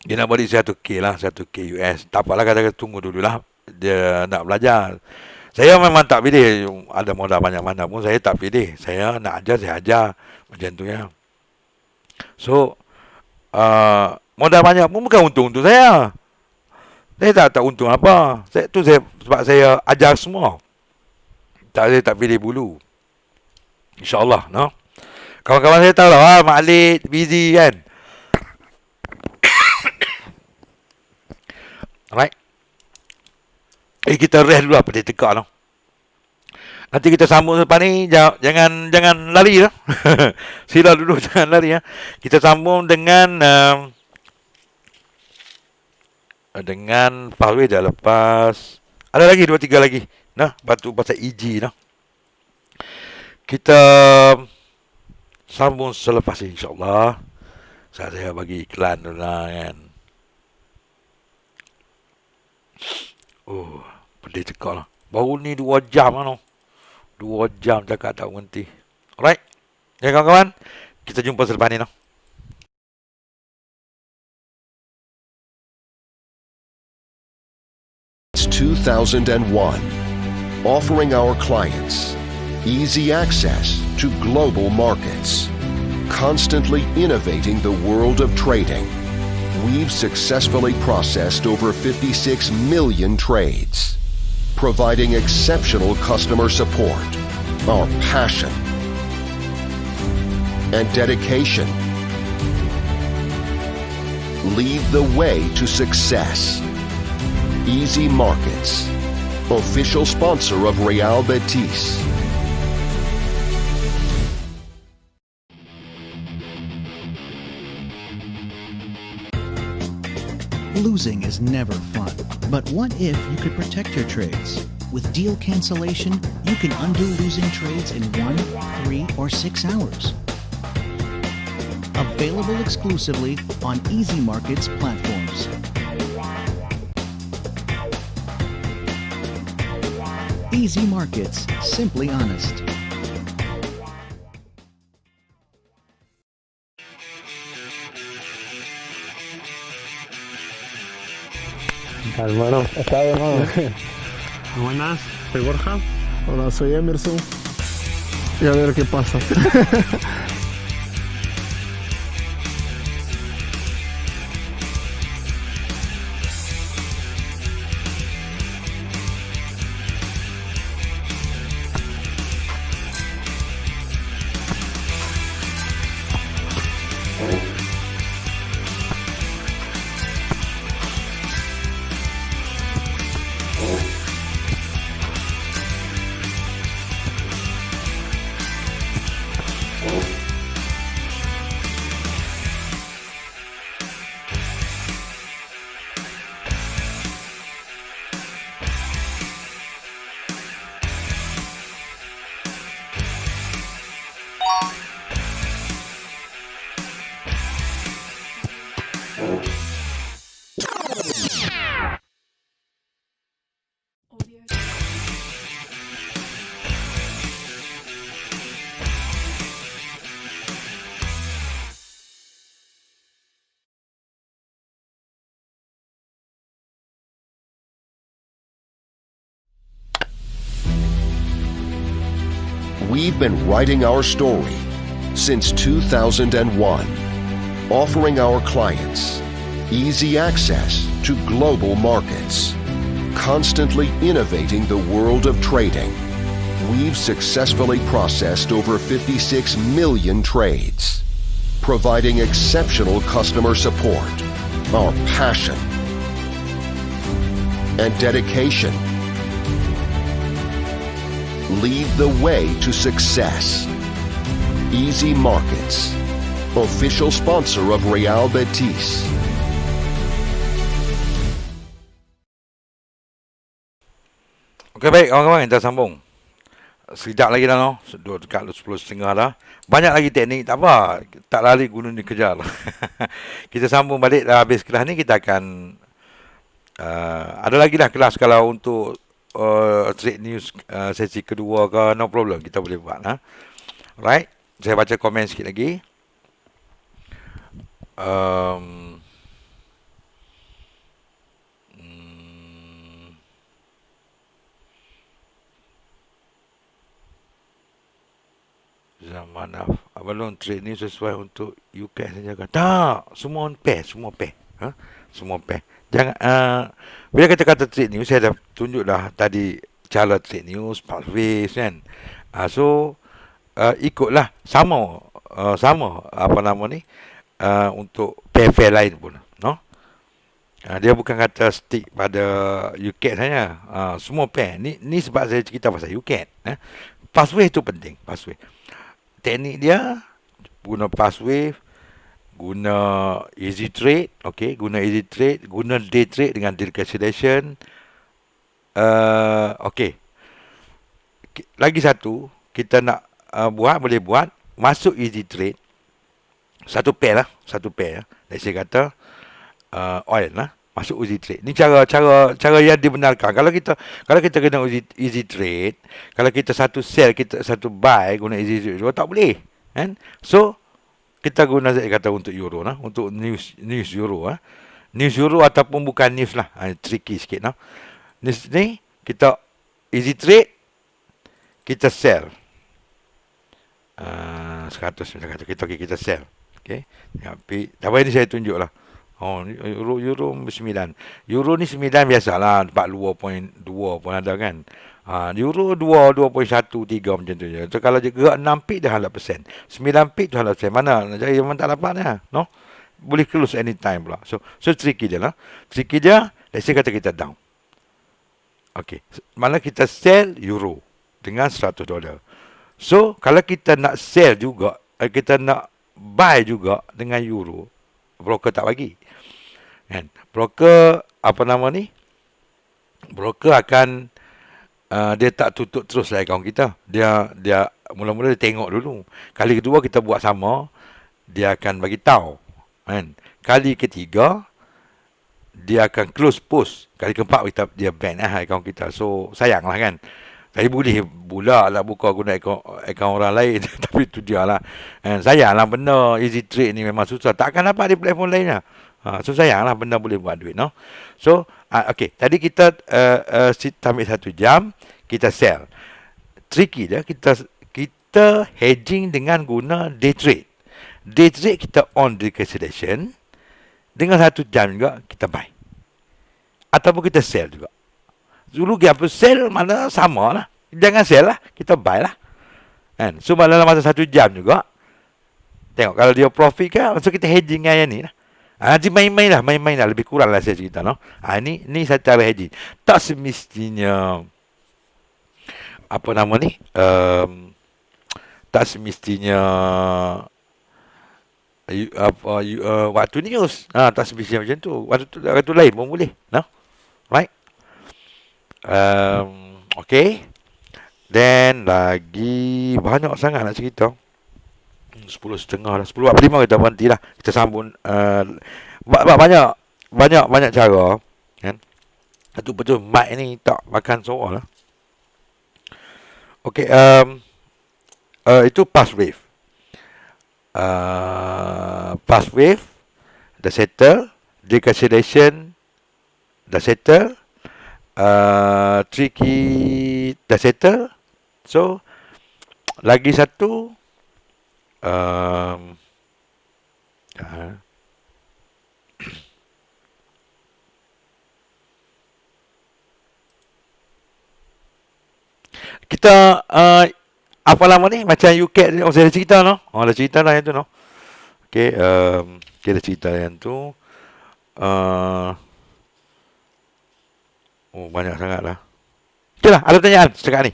Dia nak balik 1K lah, 1K US. Tak apalah, kata tunggu dululah. Dia nak belajar. Saya memang tak pilih. Ada modal banyak mana pun saya tak pilih. Saya nak ajar, saya ajar. Macam tu ya. So, modal banyak pun bukan untung untuk saya. Saya tak untung apa. Sebab saya ajar semua. Saya tak pilih bulu. InsyaAllah, no? Kawan-kawan saya tahu lah, Mak Alid, busy kan. Alright. Kita rest dulu lah pada tekak tu. Nanti kita sambung lepas ni. Jangan lari lah. Sila dulu, jangan lari ya. Kita sambung dengan Fahwi dah lepas. Ada lagi 2-3 lagi. Nah, batu pasal EG nah. Kita sambung selepas ini insyaAllah. Saya bagi iklan dulu lah kan. Oh, pedih cekak lah. Baru ni 2 jam kan. 2 jam cakap tak berhenti. Alright. Ya kawan-kawan. Kita jumpa selepas ni. It's 2001, offering our clients easy access to global markets, constantly innovating the world of trading. We've successfully processed over 56 million trades, providing exceptional customer support. Our passion and dedication lead the way to success. Easy Markets, official sponsor of Real Betis. Losing is never fun, but what if you could protect your trades? With deal cancellation, you can undo losing trades in 1, 3, or 6 hours. Available exclusively on Easy Markets platforms. Easy Markets, simply honest. Hermano, está bien, hermano. Buenas, soy Borja. Hola, soy Emerson. Y a ver qué pasa. We've been writing our story since 2001, offering our clients easy access to global markets, constantly innovating the world of trading. We've successfully processed over 56 million trades, providing exceptional customer support. Our passion and dedication lead the way to success. Easy Markets, official sponsor of Real Betis. Okey, baik kawan-kawan, kita sambung. Sekejap lagi dah, no. Dekat 10.30 dah. Banyak lagi teknik, tak apa. Tak lari gunung dikejar. Kita sambung balik dah habis kelas ni. Kita akan ada lagi dah kelas kalau untuk trade news sesi kedua ke, no problem. Kita boleh buat. Alright. Saya baca komen sikit lagi. Zaman Abang trade ni sesuai untuk UK saja kan? Tak, semua on pair, semua pair. Semua pair. Jangan bila kita kata trade news, saya dah tunjuk dah tadi cara trade news, pathways kan. So ikutlah sama apa nama ni untuk pair-pair lain pun, no? Dia bukan kata stick pada UK saja. Semua pair. Ni sebab saya cerita pasal UK. Pathway tu penting, pathway. Teknik dia guna pathway, guna easy trade, okey, guna easy trade, guna day trade dengan deal cancellation. Okey. Lagi satu, kita nak boleh buat masuk easy trade satu pair. Let's say kata oil lah, masuk easy trade. Ni cara yang dibenarkan. Kalau kita kena easy trade, kalau kita satu sell, kita satu buy guna easy trade, tak boleh, kan? So kita guna saya kata untuk euro lah, untuk news euro news euro ataupun bukan news lah, tricky sikit lah. News ni kita easy trade, kita sell 100 macam kata kita sell, okey. Tapi ini saya tunjuk lah. Euro 9. Euro ni 9 biasalah, 42.2 pun ada kan. Euro 2.13 macam tu je. So, kalau gerak 6 pip dah 100%. 9 pip tu 100%. Mana nak cari memang tak dapat dah, no? Boleh close anytime pula. So tricky je lah. Tricky dia, let's say kata kita down. Okey. Mana kita sell euro dengan $100. So kalau kita nak sell juga, kita nak buy juga dengan euro, broker tak bagi. Kan? Broker apa nama ni? Broker akan dia tak tutup terus lah akaun kita. Dia mula-mula dia tengok dulu. Kali kedua kita buat sama, dia akan bagi tahu. Kan? Kali ketiga dia akan close post. Kali keempat dia ban akaun kita. So sayanglah kan. Saya boleh pula lah buka guna akaun orang lain. Tapi tu dia lah. Sayanglah benda easy trade ni memang susah. Takkan dapat di platform lainnya. So sayanglah benda boleh buat duit, no? So okay, tadi kita ambil 1 jam, kita sell. Tricky dia, kita hedging dengan guna day trade. Day trade kita on the cancellation, dengan 1 jam juga kita buy. Ataupun kita sell juga. Dulu apa sell mana sama lah. Jangan sell lah, kita buy lah. Kan? So dalam masa 1 jam juga, tengok kalau dia profit kan, so kita hedging dengan yang ni lah. Nanti main-main lah, lebih kurang lah saya cerita, no? Ni saya cara hedging. Tak semestinya apa nama ni, tak semestinya waktu news, tak semestinya macam tu. Waktu lain pun boleh, no? Right? Okay. Then lagi banyak sangat nak cerita. 10.30 dah, 10.45 kita berhenti lah. Kita sambung banyak cara kan. Satu betul mic ni tak makan suara lah. Okay, itu pulse wave. Pulse wave dah settle, decancellation dah settle, tricky dah settle. So lagi satu kita apa lama ni macam UK saya dah cerita, no? Dah cerita lah yang tu, no? Okay, kita cerita yang tu. Banyak sangat lah. Okay lah, ada pertanyaan setakat ni.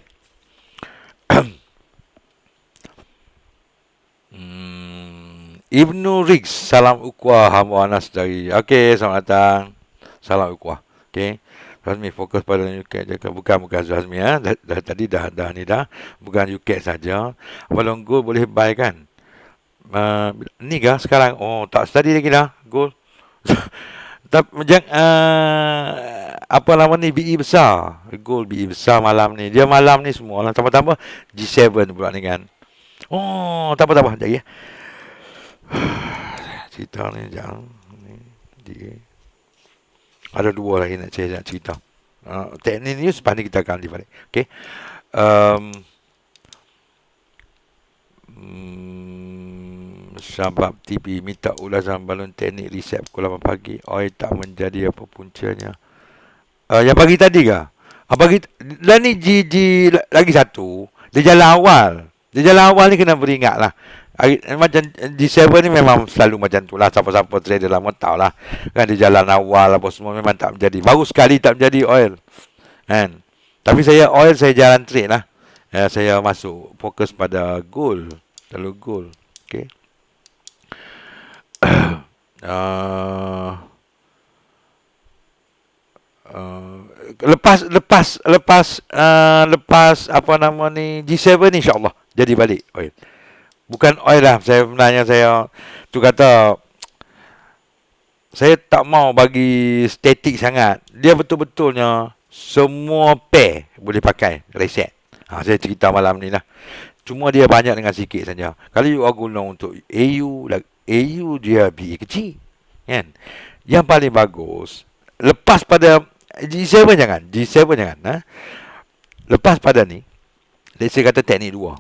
Ibnu Riggs, salam ukhuwah hamba Anas dari. Okey, selamat datang. Salam ukhuwah. Okey. Zazmi fokus pada UK je. Bukan Zazmi ya. Tadi dah ni dah. Bukan UK saja. Abang Gold boleh buy kan? Ni kah sekarang? Oh, tak study lagi dah. Gold. Apa nama ni, BE besar. Gold BE besar malam ni. Dia malam ni semua lah. Tambah-tambah G7 pula ni kan. Oh, tak apa. Sekejap ya. Cerita ni jangan ni, ada dua lagi saya nak cerita. Teknik news lepas ni kita akan balik. Okey. Sabab TV minta ulasan balon teknik riset pukul 8 pagi. Oil tak menjadi apa puncanya. Yang pagi tadi ke? Pagi dan ni lagi satu. Dia jalan awal. Ni kena beringat lah. Macam G7 ni memang selalu macam tu lah. Siapa-siapa trader lama tahu lah. Kan dia jalan awal apa semua memang tak menjadi. Baru sekali tak menjadi oil. Kan? Tapi saya jalan trade lah. Saya masuk fokus pada gold. Lalu gold. Okay. Lepas apa nama ni G7 ni insya-Allah jadi balik oil. Bukan oil lah. Sebenarnya saya tu kata saya tak mau bagi statik sangat. Dia betul-betulnya semua pair boleh pakai reset. Saya cerita malam ni lah. Cuma dia banyak dengan sikit saja. Kalau you guna untuk AU dia BE kecil. Kan? Yang paling bagus lepas pada G7 jangan. Lepas pada ni let's say kata teknik 2.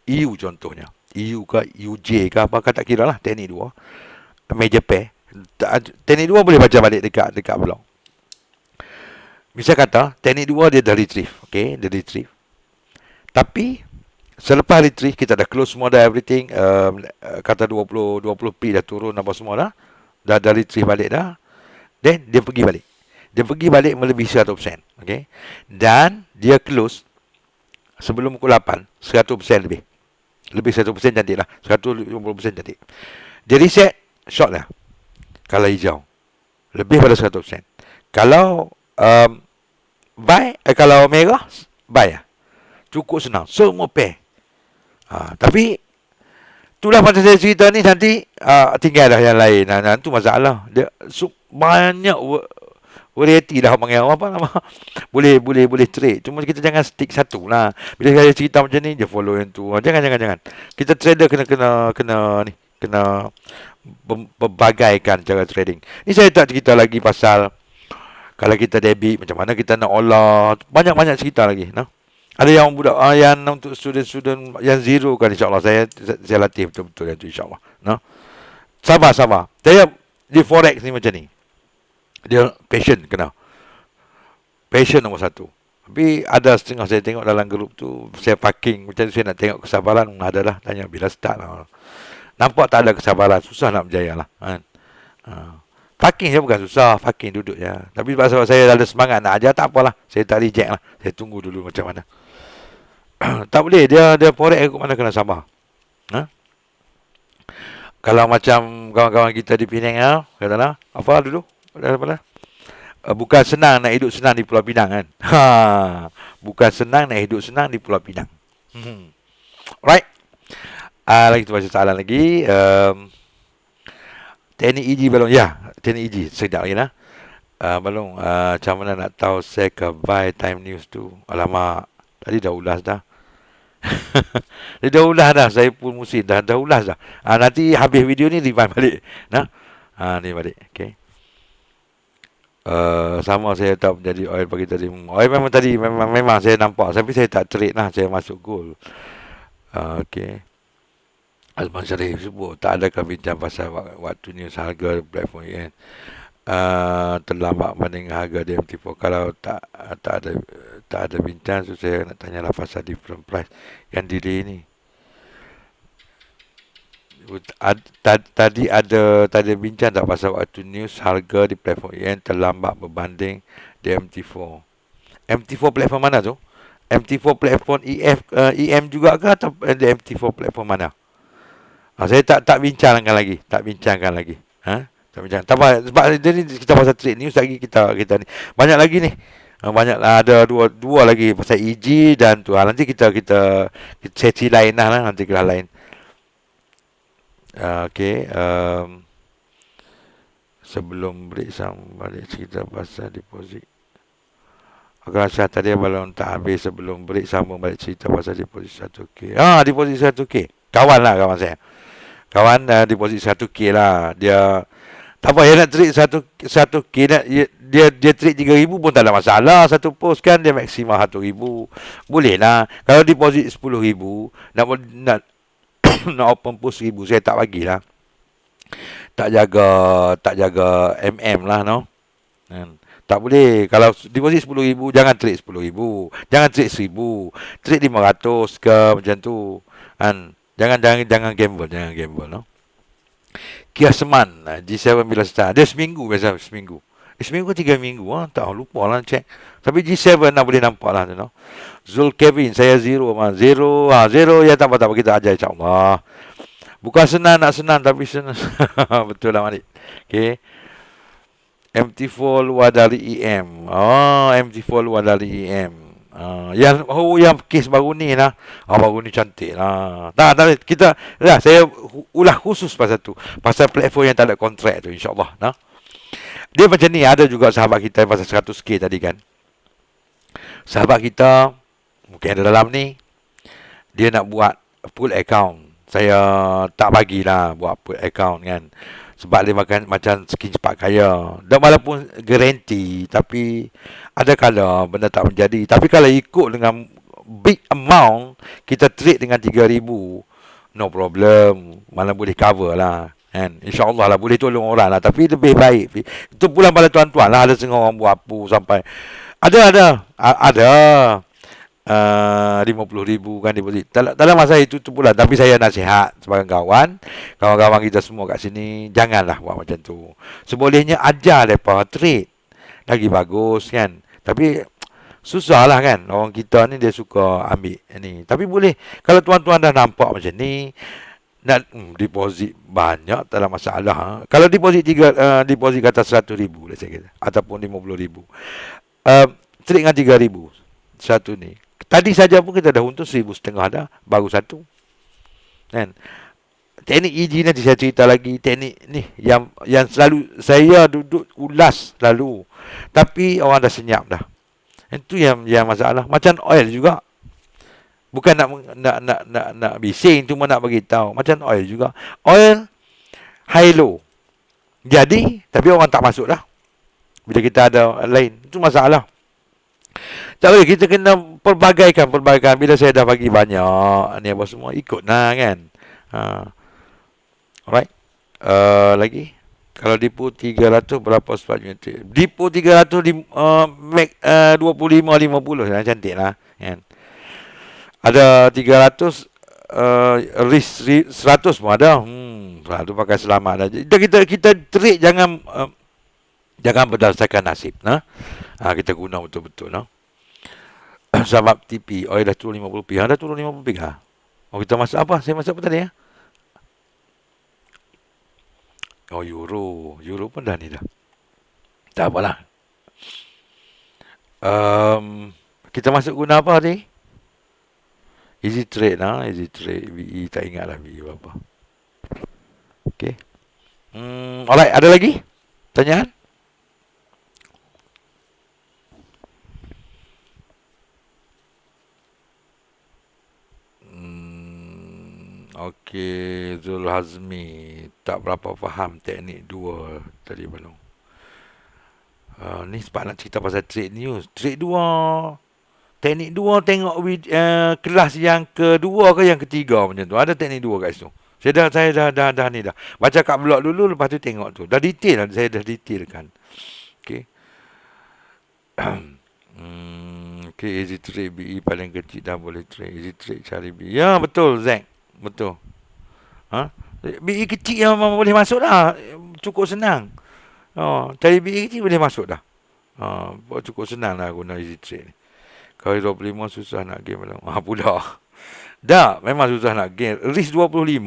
EU contohnya. EU ke UJ ke apa tak kira lah, teknik 2 major pair. Teknik 2 boleh baca balik dekat blog. Misal kata teknik 2 dia dah retrieve. Okay, dia retrieve. Tapi selepas retrieve kita dah close semua dah everything, kata 20 P dah turun apa semua dah retrieve balik dah. Then dia pergi balik melebihi 100%. Okay, dan dia close sebelum pukul 8 100% lebih 100% cantik lah. 150% cantik. Dia reset short lah. Kalau hijau lebih pada 100%. Kalau buy, kalau merah buy lah. Cukup senang. Semua pair. Tapi itulah pada saya cerita ni nanti tinggal dah yang lain. Itu masalah. Dia banyak variety dah panggil apa nama. Boleh trade. Cuma kita jangan stick satu lah. Bila saya cerita macam ni, dia follow yang tu. Jangan. Kita trader kena berbagaikan cara trading. Ni saya tak cerita lagi pasal kalau kita debit macam mana kita nak olah. Banyak cerita lagi. Ada yang budak yang untuk student yang zero kan, insya-Allah saya latih betul-betul yang tu insya-Allah. Sabar. Saya di forex ni macam ni. Dia passion nombor satu. Tapi ada setengah saya tengok dalam grup tu, saya parking macam saya nak tengok kesabaran. Adalah tanya bila start lah. Nampak tak ada kesabaran, susah nak berjaya lah kan. Parking je bukan susah, parking duduk je. Tapi sebab saya ada semangat nak ajar, tak apalah, saya tak reject lah. Saya tunggu dulu macam mana. Tak boleh, dia forex ikut mana kena sabar. Kalau macam kawan-kawan kita di Penang katalah apa dulu? Bukan senang nak hidup senang di Pulau Pinang kan. Bukan senang nak hidup senang di Pulau Pinang. Right. Lagi tu macam soalan lagi. Teknik EG balong. Ya, teknik EG. Sekejap lagi lah. Balong, macam mana nak tahu saya ke buy time news tu? Alamak, tadi dah ulas dah. Dia dah ulas dah. Saya pun musim dah ulas dah. Nanti habis video ni rewind balik. Ni balik. Okay. Sama saya tak menjadi oil pagi tadi. Oil memang tadi memang saya nampak, tapi saya tak trade lah. Saya masuk gold. Okay. Azman Syarif sebut tak adakah bincang pasal waktu news harga platform kan terlambat banding harga DMT4. Kalau tak ada bincang, so saya nak tanyalah pasal different price yang delay ni. Tadi ada bincang tak pasal waktu news harga di platform yang terlambat berbanding DMT4. MT4 platform mana tu? MT4 platform EM juga ke atau DMT4 platform mana? Saya tak bincangkan lagi. Tak bincangkan lagi. Tak bincang. Tak apa. Sebab jadi kita pasal trade news lagi kita ni. Banyak lagi ni. Banyak ada dua lagi pasal EG dan tu. Nanti kita sesi lain lah nanti kelas lain. Okey. Sebelum break balik cerita pasal deposit. Aku rasa tadi balon tak habis sebelum break sambung balik cerita pasal deposit 1K. Deposit 1K. Kawan saya. Kawan deposit 1K lah. Dia tak apa, dia nak trade 1K dia trade 3,000 pun tak ada masalah. Satu post kan dia maksimum 1,000. Boleh lah. Kalau deposit 10,000 nak nak open post 1,000 saya tak bagilah. Tak jaga lah no. Tak boleh. Kalau deposit 10,000 jangan trade 10,000. Jangan trade 1,000. Trade 500 ke macam tu. Jangan gamble no. Kia Seman G7 bila start. Dia seminggu biasa seminggu. Seminggu 3 minggu tak lupa lah check. Tapi G7 nak boleh nampak lah tu no. Zul Kevin saya zero ya tak apa kita ajar insya-Allah. Bukan senang nak senang tapi senang. Betul lah Malik. Okey. MT4 luar dari EM. MT4 luar dari EM. Yang kes baru ni lah. Baru ni cantik lah. Tak kita saya ulah khusus pasal tu. Pasal platform yang tak ada kontrak tu insya-Allah nah. Dia macam ni, ada juga sahabat kita pasal 100K tadi kan. Sahabat kita mungkin ada dalam ni, dia nak buat full account. Saya tak bagilah buat full account kan. Sebab dia macam skin cepat kaya. Dan walaupun garanti, tapi ada kala benda tak menjadi. Tapi kalau ikut dengan big amount, kita trade dengan 3,000, no problem. Malah boleh cover lah. Kan? InsyaAllah lah boleh tolong orang lah. Tapi lebih baik. Itu pula pada tuan-tuan lah. Ada setengah orang buat apa sampai. Ada. 50,000 kan deposit. Dalam masa itu tu pula. Tapi saya nasihat sebagai kawan-kawan kita semua kat sini, janganlah buat macam tu. Sebolehnya ajar mereka trade. Lagi bagus kan. Tapi susah lah kan. Orang kita ni dia suka ambil ni. Tapi boleh. Kalau tuan-tuan dah nampak macam ni, nak deposit banyak tak ada masalah. Kalau deposit deposit kata 100,000 lah saya kata, ataupun 50,000. Trade dengan 3,000 satu ni. Tadi saja pun kita dah untung 1,500 dah, baru satu. Kan? Teknik EG nanti saya cerita lagi. Teknik ni yang selalu saya duduk ulas selalu. Tapi orang dah senyap dah. Itu yang masalah. Macam oil juga. Bukan nak bising, cuma nak bagi tahu. Macam oil juga. Oil high low. Jadi, tapi orang tak masuk dah. Bila kita ada lain, itu masalah. Tak boleh, kita kena perbagaikan. Bila saya dah bagi banyak ni apa semua, ikutlah kan. Alright. Lagi. Kalau depo 300 berapa sepatutnya? Depo 300 make 25-50 cantik lah kan. Ada 300 risk 100 pun ada. Selalu pakai selamat dah. Kita trade jangan berdasarkan nasib nah. Kita guna betul-betul nah. Sebab TP oil dah turun 50 rupiah. Dah turun 50 rupiah. Kita masuk apa? Saya masuk apa tadi ya? Euro pun dah ni dah. Tak apalah. Kita masuk guna apa tadi? Easy trade lah. Easy trade. VE tak ingat lah VE apa. Okay. Alright. Ada lagi? Tanyaan? Okey, Zul Hazmi tak berapa faham teknik 2 tadi belum. Ni sebab nak cerita pasal trade news. Trade 2. Teknik 2 tengok kelas yang kedua ke yang ketiga macam tu. Ada teknik 2 kat situ. Saya dah ni dah. Baca kat blog dulu, lepas tu tengok tu. Dah detail lah, saya dah detailkan. Okey. Okey, easy trade BE paling kecil dah boleh trade. Easy trade cari BE. Ya, betul Zack. Betul. BE kecil yang boleh masuk dah. Cukup senang. Cari BE kecil boleh masuk dah. Cukup senang lah guna easy trade ni. Kalau 25 susah nak game belum. Pula. Dah, memang susah nak game. Risk 25.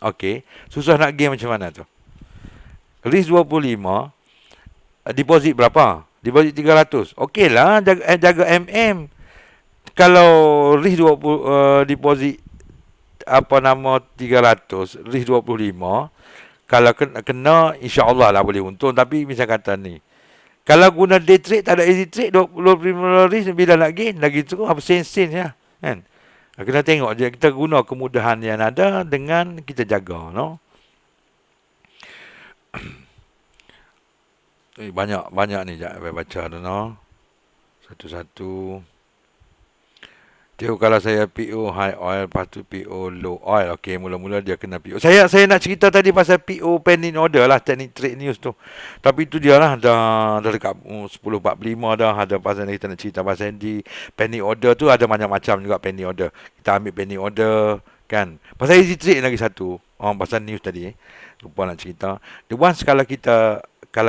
Okey. Susah nak gain macam mana tu? Risk 25, deposit berapa? Deposit 300. Okey lah, jaga MM. Kalau risk 20, deposit apa nama 300, risk 25, kalau kena insya-Allah lah boleh untung. Tapi misal kata ni, kalau guna day trade tak ada easy trade, 25 risk bila nak gain lagi tu apa sen-sen ya, kan? Kena tengok je, kita guna kemudahan yang ada dengan kita jaga, no? Banyak ni jap baca tu, no. Satu-satu. Tengok kalau saya PO high oil, lepas tu PO low oil. Okey, mula-mula dia kena PO. Saya nak cerita tadi pasal PO pending order lah, teknik trade news tu. Tapi tu dia lah, dah dekat 10.45 dah. Ada pasal kita nak cerita pasal di pending order tu, ada macam-macam juga pending order. Kita ambil pending order, kan. Pasal easy trade lagi satu. Pasal news tadi. Lupa nak cerita. The once kalau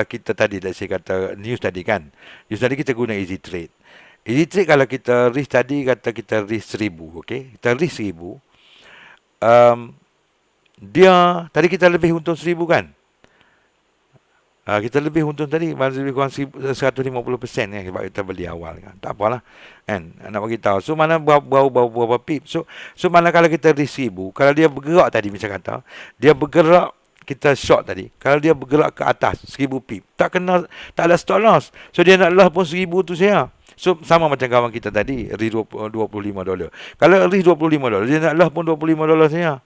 kita tadi, saya kata news tadi kan. News tadi kita guna easy trade. Easy trade kalau kita risk tadi, kata kita risk 1,000, okey? Kita risk 1,000. Dia, tadi kita lebih untung 1,000 kan? Kita lebih untung tadi, lebih kurang 150% kan, sebab kita beli awal kan. Tak apalah, kan? Nak bagi tahu. So, mana berapa pip. So mana kalau kita risk 1,000, kalau dia bergerak tadi, macam kata, dia bergerak, kita short tadi. Kalau dia bergerak ke atas 1,000 pip, tak ada stop loss. So dia nak lah pun 1,000 tu saya. So sama macam kawan kita tadi, risk $25. Kalau risk $25, dia nak lah pun $25 saya.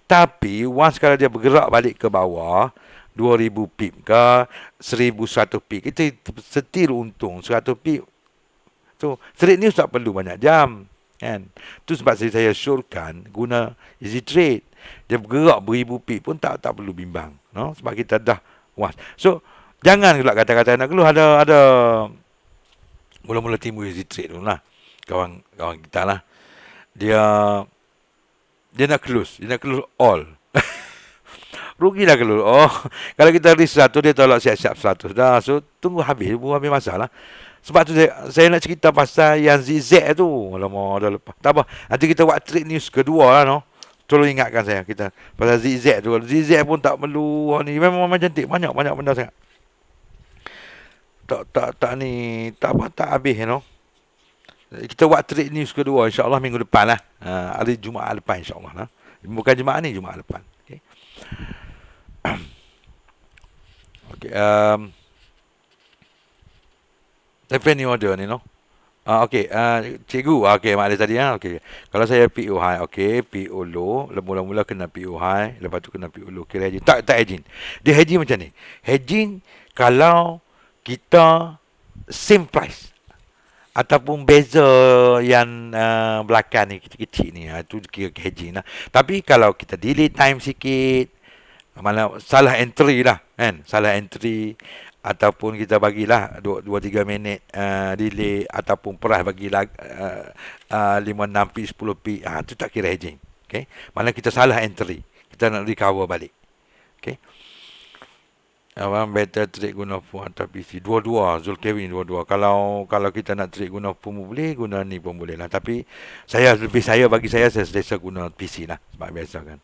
Tapi once kalau dia bergerak balik ke bawah 2,000 pip ke 1,100 pip, kita setir untung 100 pip. So trade news tak perlu banyak jam, kan? Tu sebab saya syorkan guna easy trade. Dia bergerak beribu pip pun tak perlu bimbang, no? Sebab kita dah was. So jangan pula kata-kata nak keluar, ada mula-mula timbul easy trade dulu lah. Kawan kita lah. Dia nak close all. Rugilah kalau kalau kita risk 100, dia tolak siap-siap 100 dah. So tunggu habis masalah. Sebab tu saya nak cerita pasal yang ZZ tu. Alamak, dah lepas. Tak apa. Nanti kita buat trade news kedua lah, no. Tolong ingatkan saya kita pasal ZZ tu. ZZ pun tak perlu ni. Memang cantik. Banyak benda sangat. Tak ni, tak habis, you know. Kita buat trade news kedua insya-Allah minggu depan lah. Hari Jumaat depan insya-Allah lah. Bukan Jumaat ni, Jumaat depan. Okey. Okey, pending order ni, no. Okey, cikgu. Okey, mak ada tadi ah. Okey. Kalau saya PO high, okey, PO low, mula-mula kena PO high, lepas tu kena PO low. Kira hedging. Tak hedging. Dia hedging macam ni. Hedging kalau kita same price ataupun beza yang belakang ni kecil-kecil ni, tu kira hedging lah. Tapi kalau kita delay time sikit, mana salah entry lah, kan? Salah entry ataupun kita bagilah 2-3 minit delay ataupun perah bagilah 5-6 pi 10 pi, tu tak kira hedging. Okey, mana kita salah entry, kita nak recover balik. Okey. Better trade guna phone atau PC. Dua-dua, Zulkewin dua-dua. Kalau kita nak trade guna phone pun boleh, guna ni pun boleh lah. Tapi bagi saya selesa guna PC lah. Sebab biasa kan.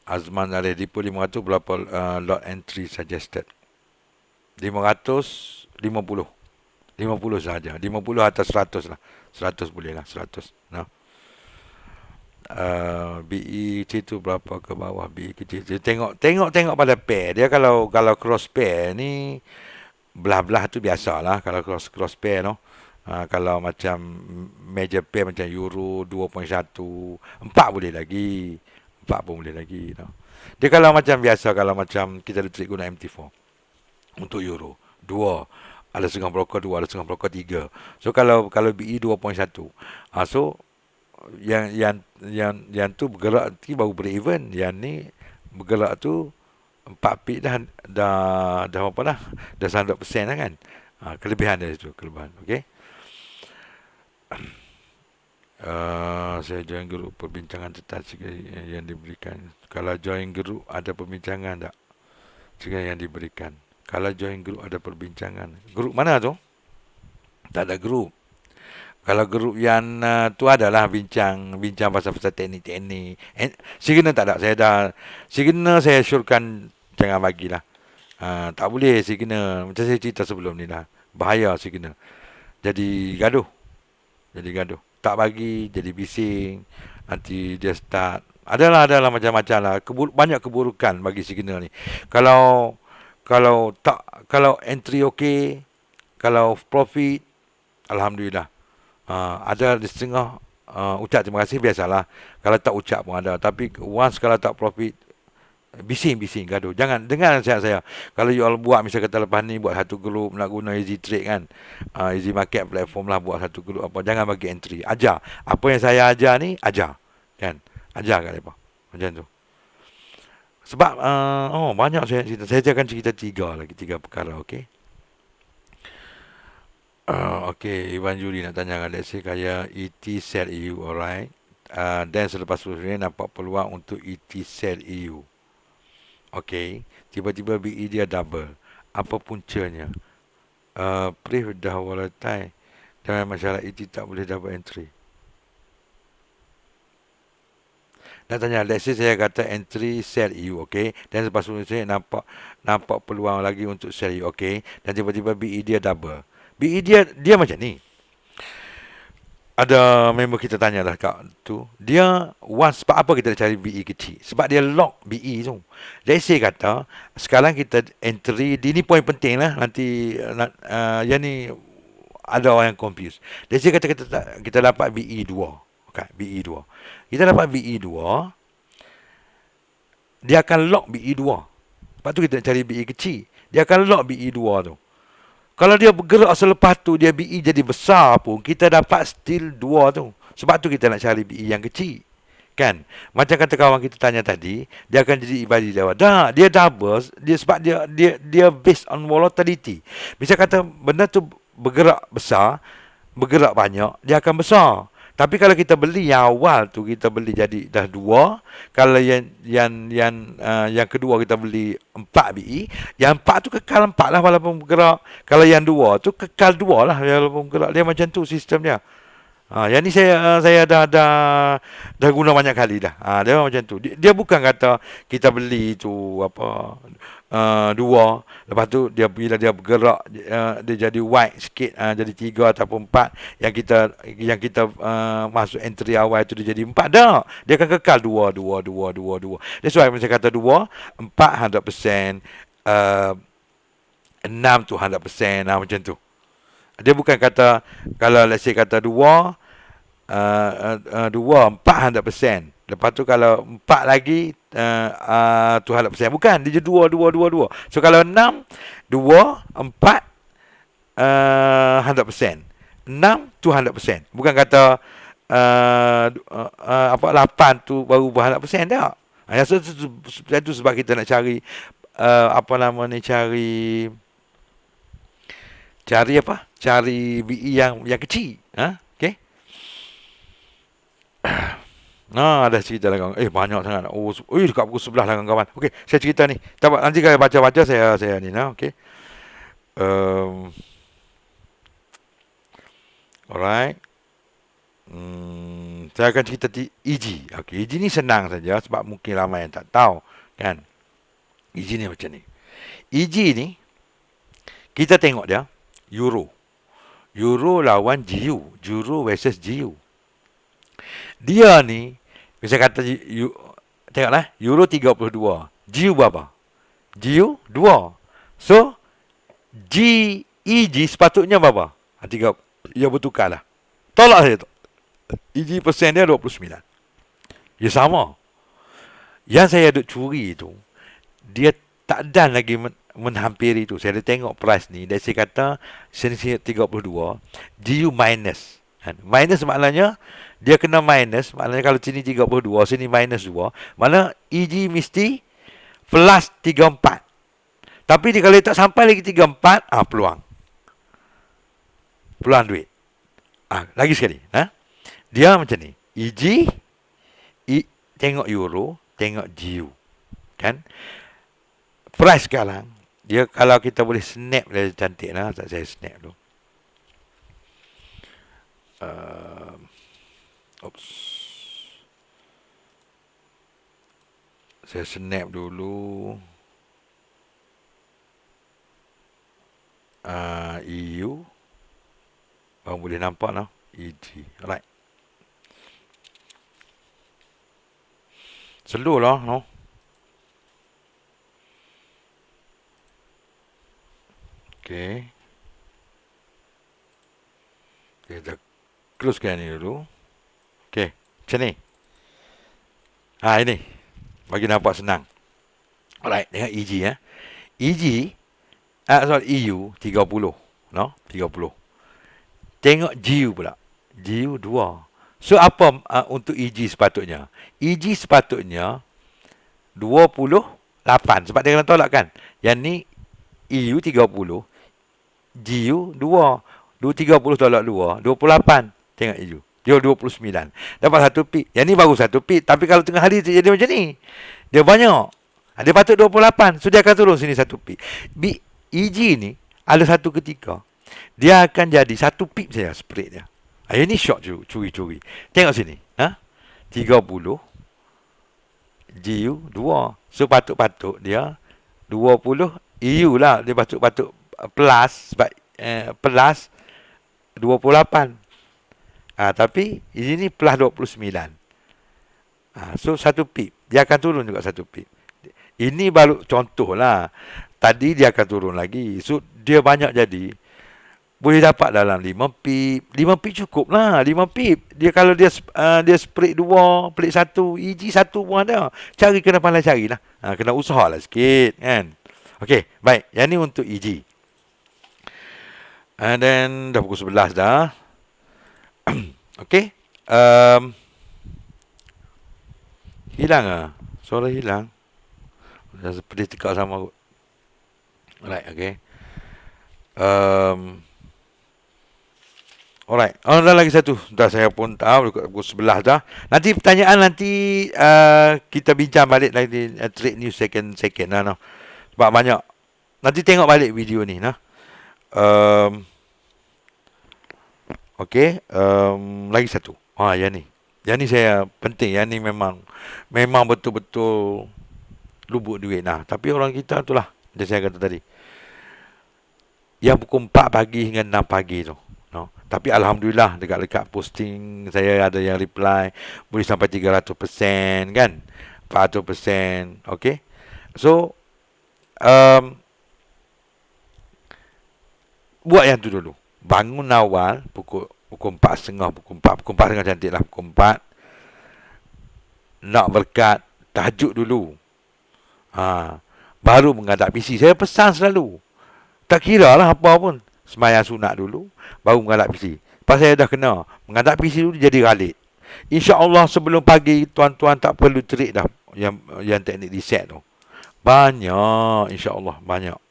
Azman dari Depo 500 berapa lot entry suggested? 550 saja. 50 atas 100 lah. 100 boleh lah. 100. No. BE tu berapa ke bawah BE kecil. Tengok pada pair dia. Kalau cross pair ni belah-belah tu biasalah kalau cross pair, no. Kalau macam major pair macam euro 2.1 4 boleh lagi. 4 pun boleh lagi, no. Dia kalau macam biasa, kalau macam kita trade guna MT4 untuk euro 2, ada setengah broker 2, ada setengah broker 3. So kalau BE 2.1, so yang tu bergerak tu baru break even, yang ni bergerak tu 4 pip dah apa dah 100% lah kan. Kelebihan dia tu, kelebihan. Okey. Saya join grup perbincangan tentang yang diberikan. Kalau join grup ada perbincangan tak? Segala yang diberikan. Kalau join grup ada perbincangan. Grup mana tu? Tak ada grup. Kalau grup yang tu adalah bincang pasal-pasal teknik-teknik. Signal tak ada. Signal saya syorkan jangan bagilah. Tak boleh signal. Macam saya cerita sebelum ni lah. Bahaya signal. Jadi gaduh. Tak bagi, jadi bising. Nanti dia start. Adalah macam-macam lah. Banyak keburukan bagi signal ni. Kalau entry okey, kalau profit, alhamdulillah. Ada di setengah ucap terima kasih biasalah. Kalau tak ucap pun ada. Tapi once kalau tak profit, bising gaduh. Jangan dengar nasihat saya. Kalau you all buat misal kata lepas ni buat satu grup nak guna Easy Trade kan. Easy Market platform lah, buat satu grup apa. Jangan bagi entry. Ajar. Apa yang saya ajar ni ajar. Kan? Ajar kat mereka. Macam tu. Sebab banyak saya akan cerita tiga perkara, okey. Okey, Iwan Juri nak tanya kan, let's say kaya ET sell EU, alright. Dan selepas ni nampak peluang untuk ET sell EU. Okey, tiba-tiba BE dia double. Apa puncanya? Brief dah volatile. Dan masalah ET tak boleh double entry. Nak tanya, let's say saya kata entry sell EU, okey. Dan selepas ni saya nampak peluang lagi untuk sell EU, okey. Dan tiba-tiba BE dia double. BE dia macam ni. Ada member kita tanya dah kat tu. Dia sebab apa kita cari BE kecil? Sebab dia lock BE tu. Let's say kata sekarang kita entry, ini poin penting lah. Nanti yang ni ada orang yang confused. Let's say kata kita dapat BE 2. Okay, BE 2. Kita dapat BE 2. Dia akan lock BE 2. Lepas tu kita cari BE kecil. Dia akan lock BE 2 tu. Kalau dia bergerak selepas tu, dia BE jadi besar pun, kita dapat still 2 tu. Sebab tu kita nak cari BE yang kecil. Kan? Macam kata kawan kita tanya tadi, dia akan jadi ibadi lewat. Dia double, sebab dia based on volatility. Bisa kata benda tu bergerak besar, bergerak banyak, dia akan besar. Tapi kalau kita beli yang awal tu, kita beli jadi dah 2. Kalau yang kedua kita beli 4 BE, yang 4 tu kekal 4 lah walaupun bergerak. Kalau yang 2 tu kekal 2 lah walaupun bergerak. Dia macam tu sistem dia. Yang ni saya dah guna banyak kali dah. Dia macam tu. Dia bukan kata kita beli tu apa 2, lepas tu bila dia bergerak dia jadi white sikit, jadi 3 ataupun 4, yang kita masuk entry awal tu dia jadi 4 dah. Dia akan kekal 2. That's why saya kata 2, 4 100%, 6 tu 100%, macam tu. Dia bukan kata kalau let's say kata 2 4 100%. Lepas tu kalau 4 lagi tu 100%. Bukan, dia jadi 2. So kalau 6 2 4 100%. 6 tu 100%. Bukan kata 8 tu baru 100% tak. Itu sebab kita nak cari cari BE yang kecil. Okey. Ada cerita lah kawan. Banyak sangat. Dekat pukul 11 lah kawan-kawan. Okey, saya cerita ni. Nanti kalau baca-baca saya ni lah. Okey. Alright. Saya akan cerita EG. Okey, EG ni senang saja sebab mungkin ramai yang tak tahu kan. EG ni macam ni. EG ni kita tengok dia Euro lawan GU. Euro versus GU. Dia ni, bisa kata, tengoklah, Euro 32. GU berapa? GU 2. So, EG sepatutnya berapa? 3. Ya bertukar lah. Tolak saya tu. EG persen dia 29. Ya sama. Yang saya duk curi tu, dia tak dan lagi menghampiri tu. Saya dah tengok price ni. Dan saya kata sini 32, GU minus. Minus maknanya dia kena minus. Maknanya kalau sini 32, sini minus 2, mana EG mesti plus 34. Tapi kalau dia tak sampai lagi 34, peluang duit. Lagi sekali. Dia macam ni. EG tengok Euro, tengok GU. Kan? Price sekarang, dia kalau kita boleh snap dia cantik lah. Tak saya snap tu. Oops. Saya snap dulu. EU. Bang boleh nampak lah. EG. Alright. Slow lah, no? Okay. Kita closekan ni dulu. Okay. Macam ni. Ini. Bagi nampak senang. Alright. Tengok EG ya. EG. EU 30. No? 30. Tengok GU pula. GU 2. So, apa untuk EG sepatutnya? EG sepatutnya 28. Sebab dia kena tolak kan? Yang ni EU 30. GU 2. 30 tolak 2. 28. Tengok EU. Dia 29. Dapat 1 pip. Yang ni baru 1 pip. Tapi kalau tengah hari dia macam ni. Dia banyak. Dia patut 28. So, dia akan turun sini 1 pip. EG ni ada satu ketika dia akan jadi 1 pip saja spread dia. Ini short curi-curi. Tengok sini. 30. GU 2. So patut-patut dia 20 EU lah. Dia patut plus sebab plus 28. Tapi ini plus 29. So 1 pip. Dia akan turun juga 1 pip. Ini baru contoh lah. Tadi dia akan turun lagi. So dia banyak jadi. Boleh dapat dalam 5 pip. 5 pip cukup lah. 5 pip. Dia kalau dia spread 2, pelik 1, EG 1 pun ada. Kena pandai carilah. Kena usaha lah sikit kan. Okey, baik. Yang ni untuk EG. And then dah pukul 11 dah. Okey. Hilang ah. Suara hilang. Dah seperti tekak sama. Alright, okey. Alright. Dah lagi satu. Dah saya pun tahu pukul 11 dah. Nanti pertanyaan nanti kita bincang balik lagi trade news second lah. No. Sebab banyak. Nanti tengok balik video ni. No. Okey. Lagi satu. Yang ni. Yang ni saya penting. Yang ni memang betul-betul lubuk duit. Tapi orang kita tu lah. Macam saya kata tadi. Yang pukul 4 pagi hingga 6 pagi tu. No. Tapi Alhamdulillah dekat posting saya ada yang reply. Boleh sampai 300% kan. 400%. Okay. So. Buat yang tu dulu. Bangun awal. Pukul 4.30. Pukul 4.30 cantik lah. Pukul 4. Nak berkat. Tahajud dulu. Baru menghadap PC. Saya pesan selalu. Tak kira lah apa pun. Semayang sunat dulu. Baru menghadap PC. Lepas saya dah kena. Menghadap PC dulu jadi galit. InsyaAllah sebelum pagi. Tuan-tuan tak perlu terik dah. Yang teknik reset tu. Banyak. InsyaAllah. Banyak.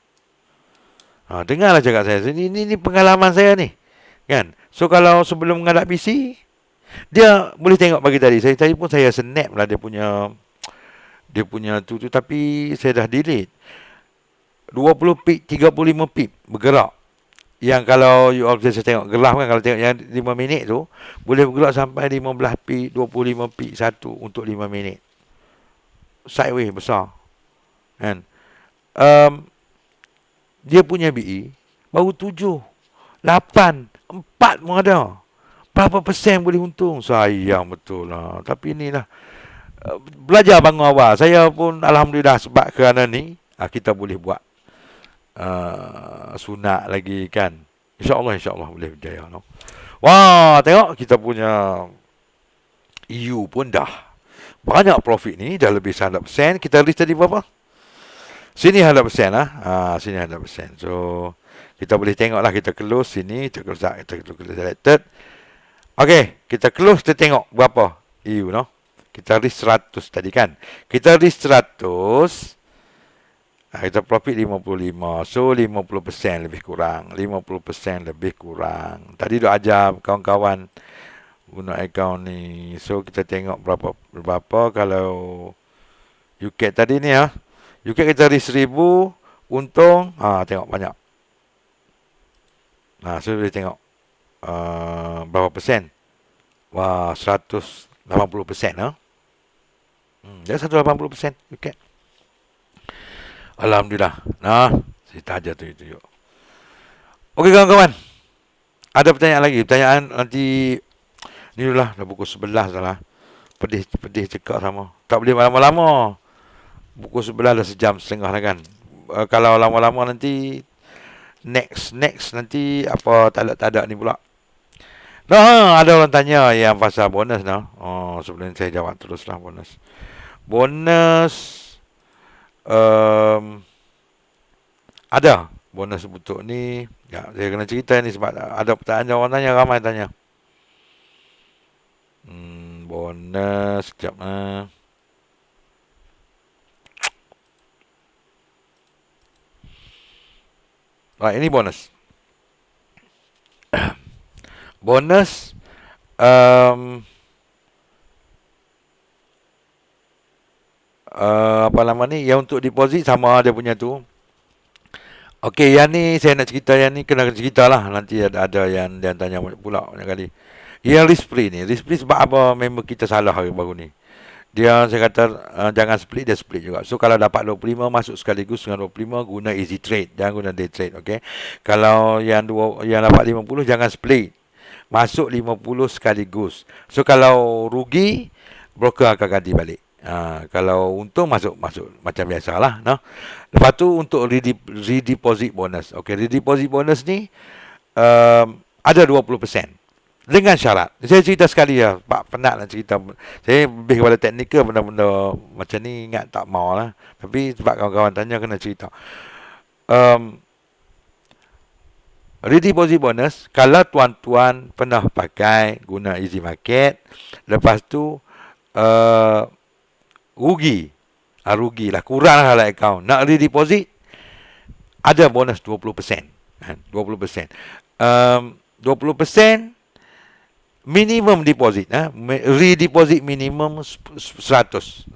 Dengarlah cakap saya. Ini pengalaman saya ni. Kan? So kalau sebelum menghadap PC. Dia boleh tengok pagi tadi. Tadi pun saya snap lah dia punya tu. Tapi saya dah delete. 20 pip, 35 pip bergerak. Yang kalau saya tengok graf kan, kalau tengok yang 5 minit tu, boleh bergerak sampai 15 pip, 25 pip satu untuk 5 minit. Sideways besar. Kan? Dia punya BE baru 7, 8, 4 pun ada. Berapa persen boleh untung? Sayang betul lah. Tapi inilah. Belajar bangun awal. Saya pun Alhamdulillah sebab kerana ni, kita boleh buat sunat lagi kan. InsyaAllah boleh berjaya. No? Wah, tengok kita punya EU pun dah banyak profit ni. Dah lebih 100%. Kita list tadi berapa? Sini 100% lah. Sini 100%. So, kita boleh tengok lah. Kita close sini. Kita close selected. Okay. Kita close. Kita tengok berapa EU. No? Kita list 100 tadi kan. Kita list 100. Kita profit 55. So 50% lebih kurang. 50% lebih kurang. Tadi dah ajar kawan-kawan guna akaun ni. So kita tengok berapa kalau UCAT tadi ni UCAT kita risk 1000 untung tengok banyak. So boleh tengok berapa persen? Wah, 180%. Dia 180%. Okay. Alhamdulillah. Nah, cerita aja tu itu. Okey kawan-kawan. Ada pertanyaan lagi? Pertanyaan nanti ni dulu lah. Dah pukul 11 dah lah. Pedih cekak sama. Tak boleh lama-lama. Pukul 11 dah sejam setengah dah kan. Kalau lama-lama nanti next nanti apa tak ada ni pula. Nah, ada orang tanya yang pasal bonus nah. Oh, sebelum saya jawab teruslah bonus. Bonus ada bonus bentuk ni. Ya, saya kena cerita ni sebab ada pertanyaan orang tanya, ramai tanya. Bonus sekejap Right, ini bonus. Bonus apa nama ni, yang untuk deposit sama dia punya tu. Okey, yang ni saya nak cerita, yang ni kena cerita lah. Nanti ada yang tanya pula banyak kali. Yang risk free ni, sebab apa member kita salah hari baru ni. Dia, saya kata jangan split, dia split juga. So kalau dapat 25 masuk sekaligus dengan 25, guna easy trade, jangan guna day trade. Okey. Kalau yang dapat 50 jangan split. Masuk 50 sekaligus. So kalau rugi, broker akan ganti balik. Kalau untung masuk macam biasalah, no. Lepas tu untuk redeposit bonus. Okey, redeposit bonus ni ada 20%. Dengan syarat. Saya cerita sekali lah. Pak penat nak cerita. Saya lebih kepada teknikal, benda-benda macam ni ingat tak mau lah. Tapi sebab kawan-kawan tanya, kena cerita. Redeposit bonus, kalau tuan-tuan pernah pakai guna easy market, lepas tu rugilah, kurang lah account, nak redeposit, ada bonus 20%. 20%. 20% minimum deposit, redeposit minimum 100. 100.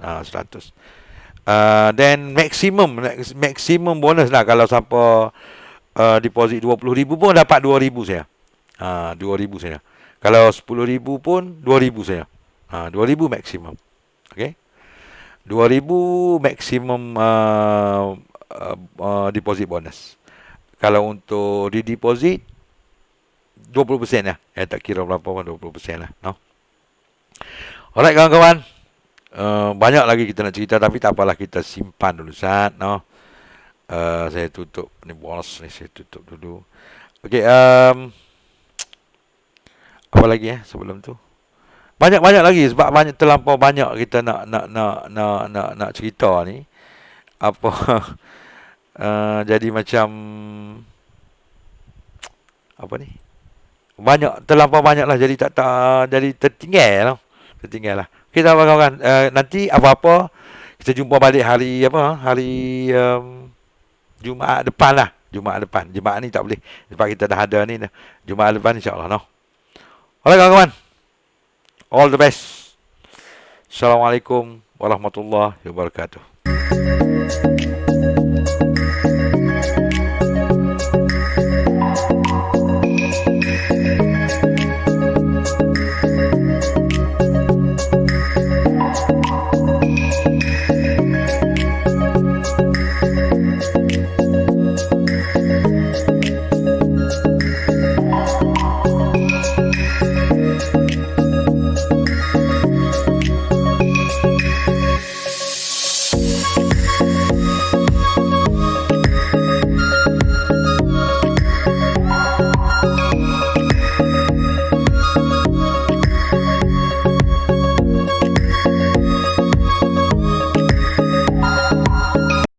Then maximum bonus lah, kalau siapa deposit 20,000 pun dapat 2,000 saya. 2,000 saya. Kalau 10,000 pun 2,000 saya. 2,000 maksimum. Okey. 2,000 maksimum deposit bonus. Kalau untuk redeposit 20% lah. Tak kira berapa pun, 20% lah. No? Alright kawan-kawan. Banyak lagi kita nak cerita, tapi tak apalah, kita simpan dulu saat. No? Saya tutup ni bonus ni, saya tutup dulu. Okey, apa lagi sebelum tu? Banyak lagi, sebab terlampau banyak kita nak cerita ni. Apa jadi macam apa ni? Terlampau banyak lah, jadi jadi tertinggal lah. Kita kawan-kawan, nanti apa-apa kita jumpa balik hari Jumaat depan lah. Jumaat ni tak boleh sebab kita dah ada ni dah. Jumaat depan insya-Allah, no. Alright kawan-kawan. All the best. Assalamualaikum warahmatullahi wabarakatuh.